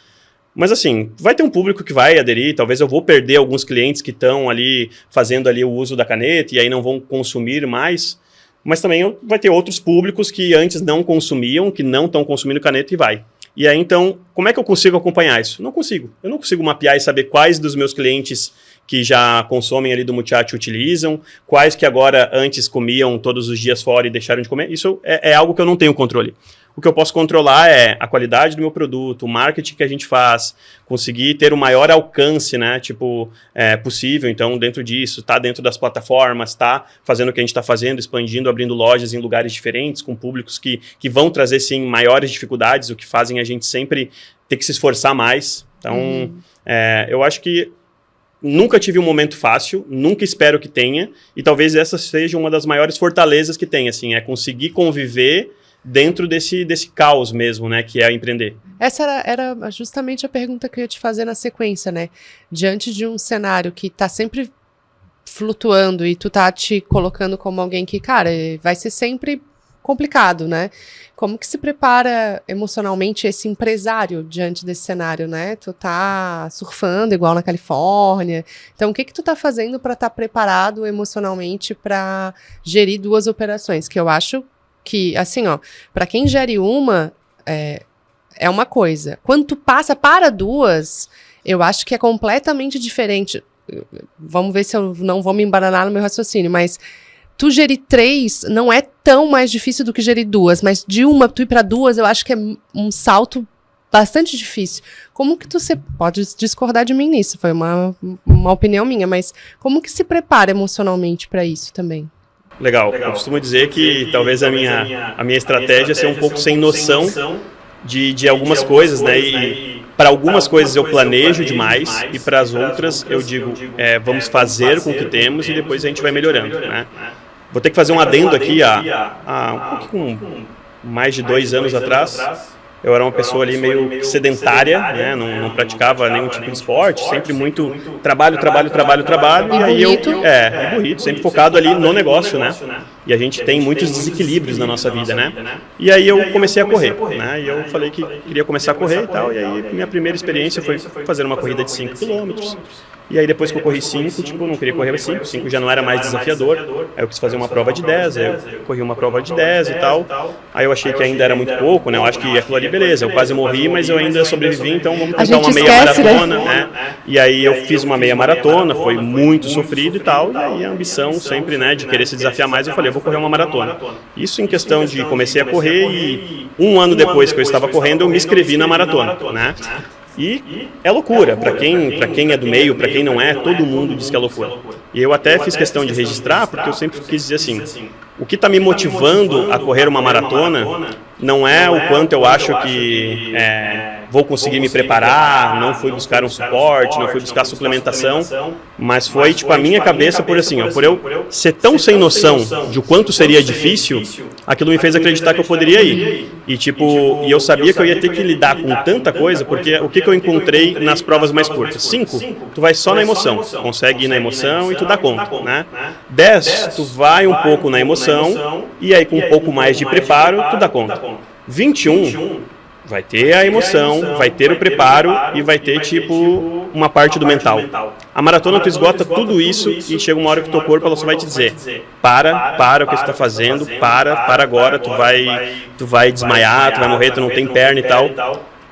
Mas assim, vai ter um público que vai aderir, talvez eu vou perder alguns clientes que estão ali fazendo ali o uso da caneta e aí não vão consumir mais, mas também vai ter outros públicos que antes não consumiam, que não estão consumindo caneta e vai. E aí então, como é que eu consigo acompanhar isso? Não consigo. Eu não consigo mapear e saber quais dos meus clientes que já consomem ali do Muchacho utilizam, quais que agora antes comiam todos os dias fora e deixaram de comer. Isso é algo que eu não tenho controle. O que eu posso controlar é a qualidade do meu produto, o marketing que a gente faz, conseguir ter o maior alcance, né, possível. Então, dentro disso, tá dentro das plataformas, tá fazendo o que a gente está fazendo, expandindo, abrindo lojas em lugares diferentes, com públicos que vão trazer, sim, maiores dificuldades, o que fazem a gente sempre ter que se esforçar mais. Então, eu acho que nunca tive um momento fácil, nunca espero que tenha, e talvez essa seja uma das maiores fortalezas que tem, assim, é conseguir conviver dentro desse caos mesmo, né, que é empreender. Essa era justamente a pergunta que eu ia te fazer na sequência, né? Diante de um cenário que tá sempre flutuando e tu tá te colocando como alguém que, cara, vai ser sempre complicado, né? Como que se prepara emocionalmente esse empresário diante desse cenário, né? Tu tá surfando igual na Califórnia. Então, o que tu tá fazendo para estar preparado emocionalmente para gerir duas operações? Que eu acho que, assim, ó, para quem gere uma, é uma coisa. Quando tu passa para duas, eu acho que é completamente diferente. Vamos ver se eu não vou me embananar no meu raciocínio, mas tu gerir 3 não é tão mais difícil do que gerir 2, mas de uma tu ir para 2, eu acho que é um salto bastante difícil. Como que você pode discordar de mim nisso? Foi uma opinião minha, mas como que se prepara emocionalmente para isso também? Legal. Eu costumo dizer que talvez a minha estratégia seja um pouco sem noção de algumas coisas, né? E para algumas coisas eu planejo demais e para as outras eu digo, vamos fazer com o que temos e depois a gente vai melhorando, né? Vou ter que fazer um adendo aqui, um pouquinho mais de 2 anos atrás, eu era uma pessoa ali meio sedentária, né? Não praticava nenhum tipo de esporte, sempre muito trabalho, e aí e burrito, sempre focado ali no negócio, né? E a gente tem muitos desequilíbrios na nossa vida, né? E aí eu comecei a correr, né? E eu falei que queria começar a correr e tal, e aí minha primeira experiência foi fazer uma corrida de 5 km. E aí depois que eu corri 5, tipo, eu não queria correr 5 já não era mais desafiador, aí eu quis fazer uma prova de 10, aí eu corri uma prova de 10 e tal, aí eu achei que ainda era muito pouco, né, eu acho que aquilo ali, beleza, eu quase morri, mas eu ainda sobrevivi, então vamos tentar uma meia maratona, né, e aí eu fiz uma meia maratona, foi muito sofrido e tal, e aí a ambição sempre, né, de querer se desafiar mais, eu falei, eu vou correr uma maratona. Isso em questão de comecei a correr e um ano depois que eu estava correndo, eu me inscrevi na maratona, né. E é loucura, para quem é do meio, para quem não é, todo mundo diz que é loucura. E eu até fiz questão de registrar, porque eu sempre quis dizer assim, o que está me motivando a correr uma maratona não é o quanto eu acho que vou conseguir me preparar, não fui buscar um suporte, não fui buscar suplementação, mas foi tipo a minha cabeça por assim, por eu ser tão sem noção de o quanto seria difícil, aquilo me fez acreditar que eu poderia ir. E tipo, eu sabia que eu ia ter que lidar com tanta coisa, porque o que eu encontrei nas provas mais curtas? 5, tu vai só na emoção, consegue ir na emoção e tu dá conta, né? 10, tu vai um pouco na emoção e aí com um pouco mais de preparo, tu dá conta. 21, vai ter a emoção, vai ter o preparo e vai ter, tipo, uma parte do mental. A maratona tu esgota tudo isso e chega uma hora que o teu corpo ela só vai te dizer para o que você está fazendo, para agora, tu vai desmaiar, tu vai morrer, tu não tem perna e tal.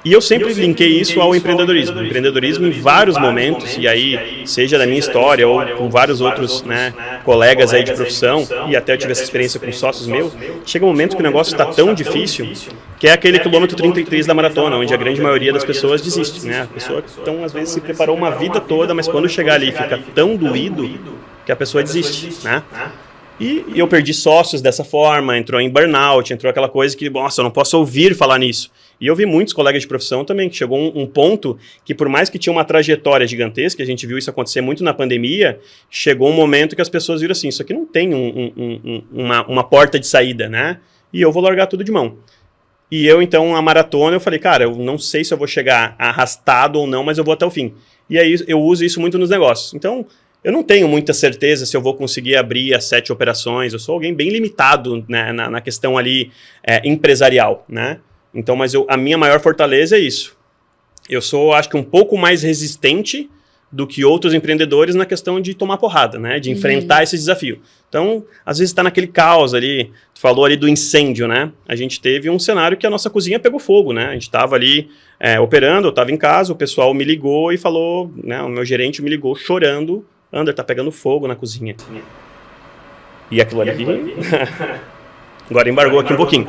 E eu sempre linkei isso ao empreendedorismo. Empreendedorismo em vários momentos, e aí, seja da minha história ou com vários outros, né, colegas aí de profissão, e até eu tive essa experiência com sócios meus, chega um momento que o negócio está tão difícil, que é aquele quilômetro 33 da maratona, onde a grande maioria das pessoas desiste, né? A pessoa, então, às vezes, se preparou uma vida toda, mas quando chegar ali fica tão doído que a pessoa desiste, né? E eu perdi sócios dessa forma, entrou em burnout, entrou aquela coisa que, nossa, eu não posso ouvir falar nisso. E eu vi muitos colegas de profissão também, que chegou um ponto que, por mais que tinha uma trajetória gigantesca, a gente viu isso acontecer muito na pandemia, chegou um momento que as pessoas viram assim, isso aqui não tem uma porta de saída, né? E eu vou largar tudo de mão. E eu, então, a maratona, eu falei, cara, eu não sei se eu vou chegar arrastado ou não, mas eu vou até o fim. E aí eu uso isso muito nos negócios. Então, eu não tenho muita certeza se eu vou conseguir abrir as 7 operações, eu sou alguém bem limitado, né, na questão ali empresarial, né? Então, mas a minha maior fortaleza é isso. Eu sou, acho que, um pouco mais resistente do que outros empreendedores na questão de tomar porrada, né? De enfrentar esse desafio. Então, às vezes está naquele caos ali, tu falou ali do incêndio, né? A gente teve um cenário que a nossa cozinha pegou fogo, né? A gente estava ali operando, eu estava em casa, o pessoal me ligou e falou, né? O meu gerente me ligou chorando, Ander, tá pegando fogo na cozinha. E aquilo ali... Agora embargou aqui um pouquinho.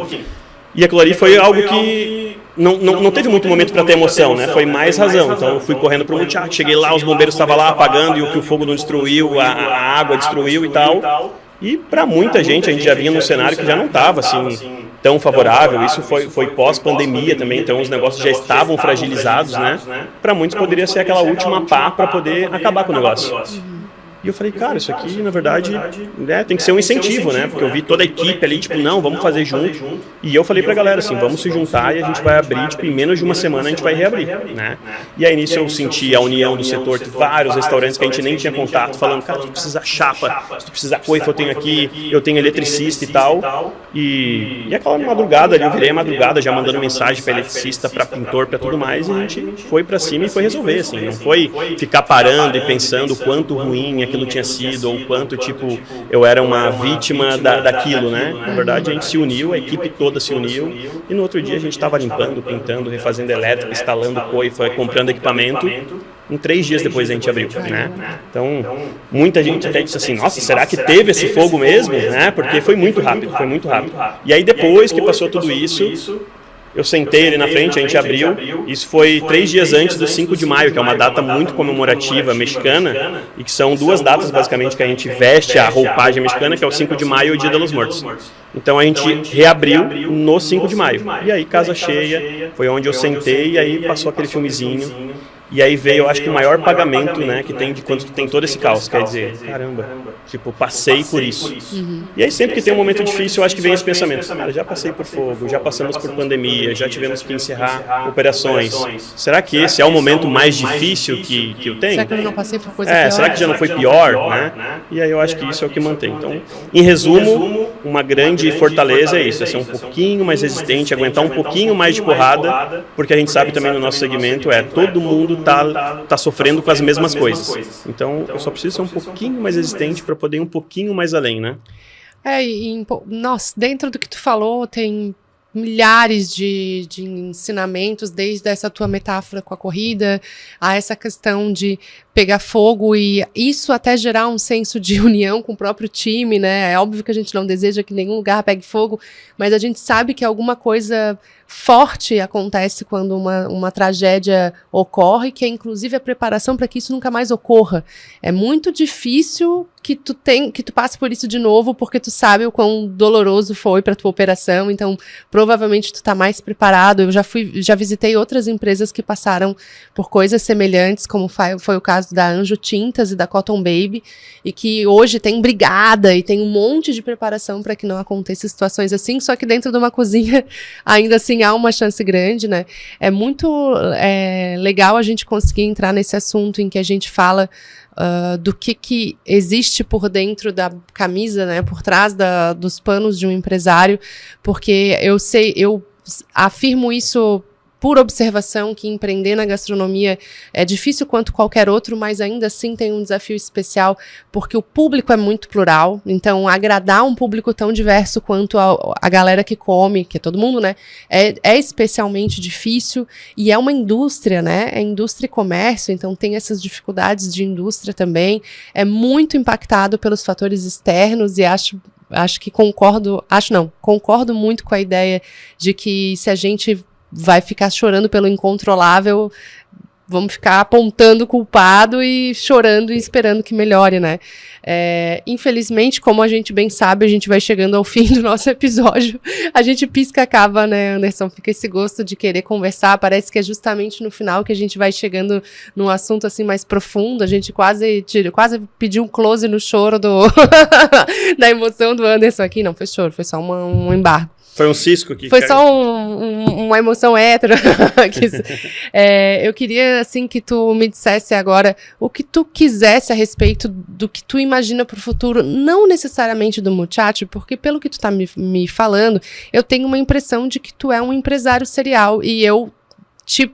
E aquilo ali foi algo que não teve muito momento para ter emoção, né? Foi mais razão. Então eu fui correndo para o multiato, cheguei lá, os bombeiros estavam lá apagando e o que o fogo não destruiu, a água destruiu e tal. E para muita gente, a gente já vinha num cenário que já não estava assim tão favorável. Isso foi pós-pandemia também, então os negócios já estavam fragilizados, né? Para muitos poderia ser aquela última pá para poder acabar com o negócio. E eu falei, cara, isso aqui, na verdade, tem que ser um incentivo, né? Porque eu vi toda a equipe ali, tipo, não, vamos fazer junto. E eu falei pra galera assim, vamos se juntar e a gente vai abrir, tipo, em menos de uma semana a gente vai reabrir, né? E aí nisso eu senti a união do setor, de vários restaurantes que a gente nem tinha contato, falando, cara, se tu precisar chapa, se tu precisar coifa, eu tenho aqui, eu tenho eletricista e tal. E aquela madrugada ali, eu virei a madrugada já mandando mensagem pra eletricista, pra pintor, pra tudo mais, e a gente foi pra cima e foi resolver, assim. Não foi ficar parando e pensando o quanto ruim aquilo tinha sido, ou quanto, tipo, eu era uma vítima daquilo, né? Na verdade, a gente se uniu, a equipe toda se uniu, e no outro dia a gente estava limpando, pintando, refazendo elétrica, instalando coifa, comprando equipamento. Em 3 dias depois a gente abriu, né? Então, muita gente até disse assim, nossa, será que teve esse fogo mesmo? Né? Porque foi muito rápido, foi muito rápido. E aí depois que passou tudo isso, eu sentei ali na frente, a gente abriu, isso foi 3 dias antes do 5 de maio, que é uma data muito comemorativa mexicana, e que são 2 datas basicamente que a gente veste a roupagem mexicana, que é o 5 de maio e o Dia dos Mortos. Então a gente reabriu no 5 de maio, e aí casa cheia, foi onde eu sentei, e aí passou aquele filmezinho, E aí veio, eu acho que o maior pagamento, né, que tem de quando tu tem todo esse caos. Quer dizer, caramba, tipo, passei por isso. E aí sempre que tem um momento difícil, eu acho que vem esse pensamento. Cara, já passei por fogo, já passamos por pandemia, já tivemos que encerrar operações. Será que esse é o momento mais difícil que eu tenho? Será que eu não passei por coisa pior? Será que já não foi pior, né? E aí eu acho que isso é o que mantém. Então, em resumo, uma grande fortaleza é isso, é ser um pouquinho mais resistente, aguentar um pouquinho mais de porrada, porque a gente sabe também no nosso segmento todo mundo tá sofrendo com as mesmas coisas. Então, eu só preciso ser um pouquinho mais resistente para poder ir um pouquinho mais além, né? Nossa, dentro do que tu falou, tem milhares de ensinamentos, desde essa tua metáfora com a corrida, a essa questão de pegar fogo e isso até gerar um senso de união com o próprio time, né? É óbvio que a gente não deseja que nenhum lugar pegue fogo, mas a gente sabe que alguma coisa forte acontece quando uma tragédia ocorre, que é inclusive a preparação para que isso nunca mais ocorra. É muito difícil que tu passe por isso de novo, porque tu sabe o quão doloroso foi para tua operação, então provavelmente tu tá mais preparado. Eu já visitei outras empresas que passaram por coisas semelhantes, como foi o caso da Anjo Tintas e da Cotton Baby, e que hoje tem brigada e tem um monte de preparação para que não aconteçam situações assim, só que dentro de uma cozinha ainda assim há uma chance grande, né? É muito legal a gente conseguir entrar nesse assunto em que a gente fala do que existe por dentro da camisa, né? Por trás dos panos de um empresário, porque eu afirmo isso por observação, que empreender na gastronomia é difícil quanto qualquer outro, mas ainda assim tem um desafio especial, porque o público é muito plural, então agradar um público tão diverso quanto a galera que come, que é todo mundo, né, é especialmente difícil, e é uma indústria, né, é indústria e comércio, então tem essas dificuldades de indústria também, é muito impactado pelos fatores externos, e concordo muito com a ideia de que se a gente vai ficar chorando pelo incontrolável, vamos ficar apontando o culpado e chorando e esperando que melhore, né? Infelizmente, como a gente bem sabe, a gente vai chegando ao fim do nosso episódio. A gente pisca a cava, né, Anderson? Fica esse gosto de querer conversar. Parece que é justamente no final que a gente vai chegando num assunto assim mais profundo. A gente quase pediu um close no choro da emoção do Anderson aqui. Não foi choro, foi só um embargo. Foi um cisco que... Foi só uma emoção hétero. Eu queria, assim, que tu me dissesse agora o que tu quisesse a respeito do que tu imagina pro futuro, não necessariamente do Muchacho, porque pelo que tu tá me falando, eu tenho uma impressão de que tu é um empresário serial e eu te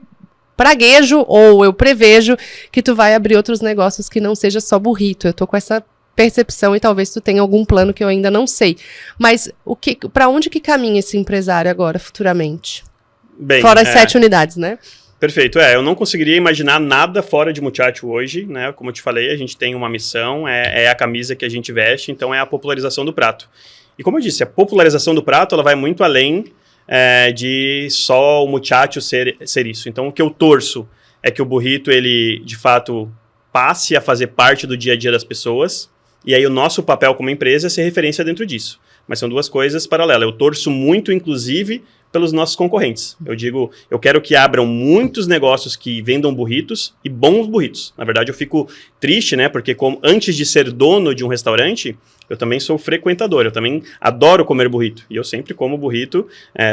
praguejo ou eu prevejo que tu vai abrir outros negócios que não seja só burrito. Eu tô com essa percepção e talvez tu tenha algum plano que eu ainda não sei. Mas para onde que caminha esse empresário agora, futuramente? Bem, fora as 7 unidades, né? Perfeito. Eu não conseguiria imaginar nada fora de Muchacho hoje, né? Como eu te falei, a gente tem uma missão, é a camisa que a gente veste, então é a popularização do prato. E como eu disse, a popularização do prato, ela vai muito além de só o Muchacho ser isso. Então, o que eu torço é que o burrito, ele, de fato, passe a fazer parte do dia a dia das pessoas. E aí o nosso papel como empresa é ser referência dentro disso. Mas são duas coisas paralelas. Eu torço muito, inclusive, pelos nossos concorrentes. Eu digo, eu quero que abram muitos negócios que vendam burritos e bons burritos. Na verdade, eu fico triste, né? Porque antes de ser dono de um restaurante, eu também sou frequentador. Eu também adoro comer burrito. E eu sempre como burrito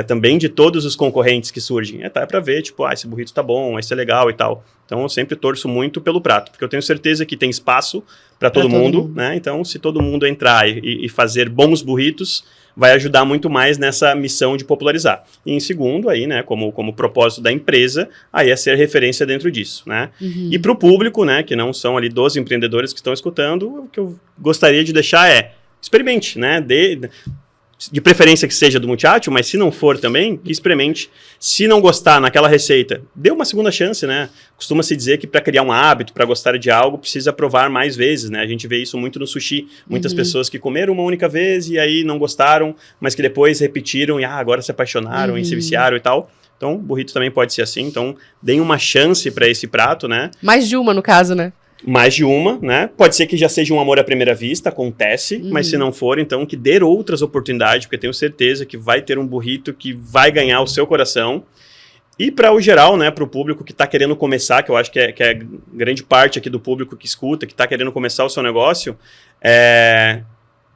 também de todos os concorrentes que surgem. É para ver, tipo, esse burrito tá bom, esse é legal e tal. Então, eu sempre torço muito pelo prato. Porque eu tenho certeza que tem espaço para todo mundo, né? Então, se todo mundo entrar e fazer bons burritos, vai ajudar muito mais nessa missão de popularizar. E em segundo, aí, né, como propósito da empresa, aí é ser referência dentro disso, né? Uhum. E para o público, né, que não são ali 12 empreendedores que estão escutando, o que eu gostaria de deixar experimente, né? De preferência que seja do Muchacho, mas se não for também, experimente. Se não gostar naquela receita, dê uma segunda chance, né? Costuma-se dizer que para criar um hábito, para gostar de algo, precisa provar mais vezes, né? A gente vê isso muito no sushi. Muitas pessoas que comeram uma única vez e aí não gostaram, mas que depois repetiram e agora se apaixonaram e se viciaram e tal. Então, burrito também pode ser assim. Então, deem uma chance para esse prato, né? Mais de uma, no caso, né? Mais de uma, né? Pode ser que já seja um amor à primeira vista, acontece, mas se não for, então que dê outras oportunidades, porque eu tenho certeza que vai ter um burrito que vai ganhar o seu coração. E para o geral, né, para o público que está querendo começar, que eu acho que é grande parte aqui do público que escuta, que está querendo começar o seu negócio,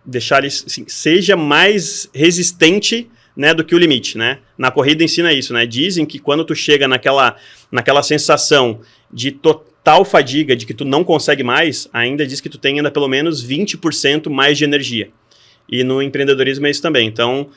deixar ele, assim, seja mais resistente, né, do que o limite, né? Na corrida ensina isso, né? Dizem que quando tu chega naquela sensação de total fadiga, de que tu não consegue mais, ainda diz que tu tem ainda pelo menos 20% mais de energia. E no empreendedorismo é isso também. Então,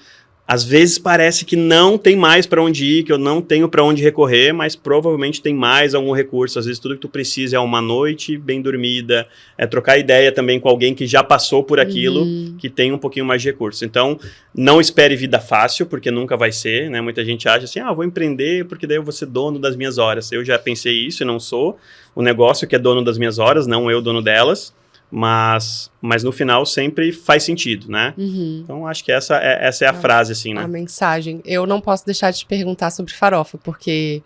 às vezes parece que não tem mais para onde ir, que eu não tenho para onde recorrer, mas provavelmente tem mais algum recurso. Às vezes tudo que tu precisa é uma noite bem dormida, é trocar ideia também com alguém que já passou por aquilo, que tem um pouquinho mais de recurso. Então, não espere vida fácil, porque nunca vai ser, né? Muita gente acha assim, vou empreender porque daí eu vou ser dono das minhas horas. Eu já pensei isso e não sou. O negócio que é dono das minhas horas, não eu dono delas. Mas no final sempre faz sentido, né? Então, acho que essa é a frase, assim, né? A mensagem. Eu não posso deixar de te perguntar sobre farofa, porque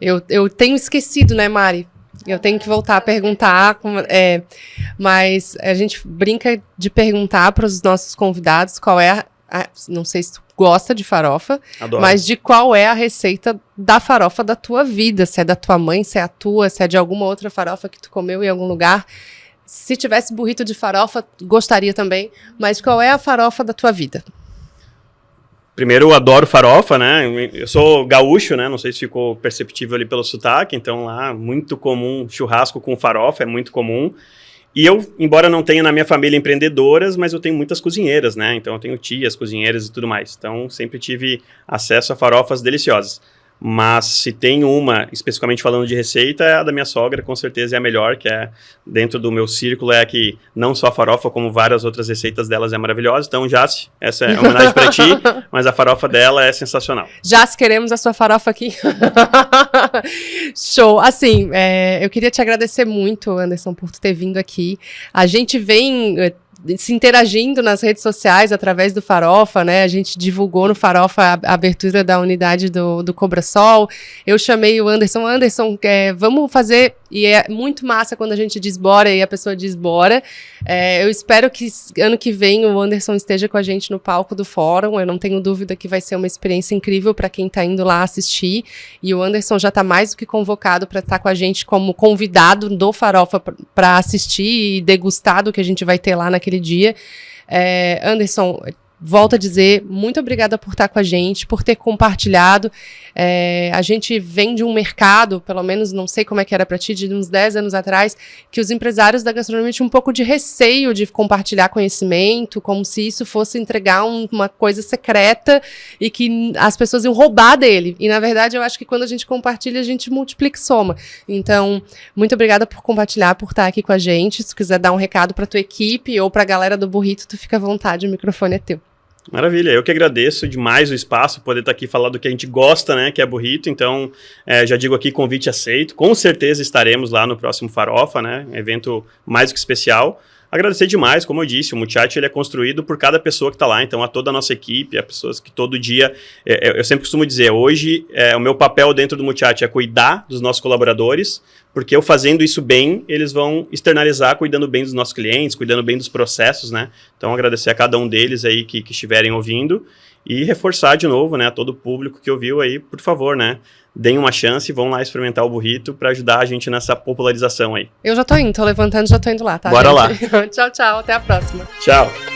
eu tenho esquecido, né, Mari? Eu tenho que voltar a perguntar, mas a gente brinca de perguntar para os nossos convidados qual é não sei se tu gosta de farofa, Adoro. Mas de qual é a receita da farofa da tua vida, se é da tua mãe, se é a tua, se é de alguma outra farofa que tu comeu em algum lugar. Se tivesse burrito de farofa, gostaria também. Mas qual é a farofa da tua vida? Primeiro, eu adoro farofa, né? Eu sou gaúcho, né? Não sei se ficou perceptível ali pelo sotaque. Então, lá, muito comum churrasco com farofa, é muito comum. E eu, embora não tenha na minha família empreendedoras, mas eu tenho muitas cozinheiras, né? Então, eu tenho tias, cozinheiras e tudo mais. Então, sempre tive acesso a farofas deliciosas. Mas se tem uma, especificamente falando de receita, é a da minha sogra, com certeza é a melhor, que é dentro do meu círculo, é a que não só a farofa, como várias outras receitas delas é maravilhosa. Então, Jace, essa é uma homenagem para ti, mas a farofa dela é sensacional. Jace, queremos a sua farofa aqui. Show. Assim, eu queria te agradecer muito, Anderson, por tu ter vindo aqui. A gente vem se interagindo nas redes sociais através do Farofa, né? A gente divulgou no Farofa a abertura da unidade do Cobrasol. Eu chamei o Anderson, vamos fazer, e é muito massa quando a gente diz bora e a pessoa diz bora. Eu espero que ano que vem o Anderson esteja com a gente no palco do fórum. Eu não tenho dúvida que vai ser uma experiência incrível para quem está indo lá assistir. E o Anderson já está mais do que convocado para estar com a gente como convidado do Farofa para assistir e degustar do que a gente vai ter lá naquele dia. Anderson, volto a dizer, muito obrigada por estar com a gente, por ter compartilhado. A gente vem de um mercado, pelo menos não sei como é que era para ti, de uns 10 anos atrás, que os empresários da gastronomia tinham um pouco de receio de compartilhar conhecimento, como se isso fosse entregar uma coisa secreta e que as pessoas iam roubar dele. E, na verdade, eu acho que quando a gente compartilha, a gente multiplica e soma. Então, muito obrigada por compartilhar, por estar aqui com a gente. Se tu quiser dar um recado para tua equipe ou para a galera do Burrito, tu fica à vontade, o microfone é teu. Maravilha, eu que agradeço demais o espaço, poder estar aqui falar do que a gente gosta, né, que é burrito. Então, já digo aqui, convite aceito, com certeza estaremos lá no próximo Farofa, né, evento mais do que especial. Agradecer demais, como eu disse, o Muchacho ele é construído por cada pessoa que está lá, então a toda a nossa equipe, a pessoas que todo dia, eu sempre costumo dizer, hoje o meu papel dentro do Muchacho é cuidar dos nossos colaboradores, porque eu fazendo isso bem, eles vão externalizar cuidando bem dos nossos clientes, cuidando bem dos processos, né? Então agradecer a cada um deles aí que estiverem ouvindo e reforçar de novo, né, a todo o público que ouviu aí, por favor, né? Deem uma chance e vão lá experimentar o burrito para ajudar a gente nessa popularização aí. Eu já tô indo, tô levantando, já tô indo lá, tá? Bora lá. Tchau, tchau, até a próxima. Tchau.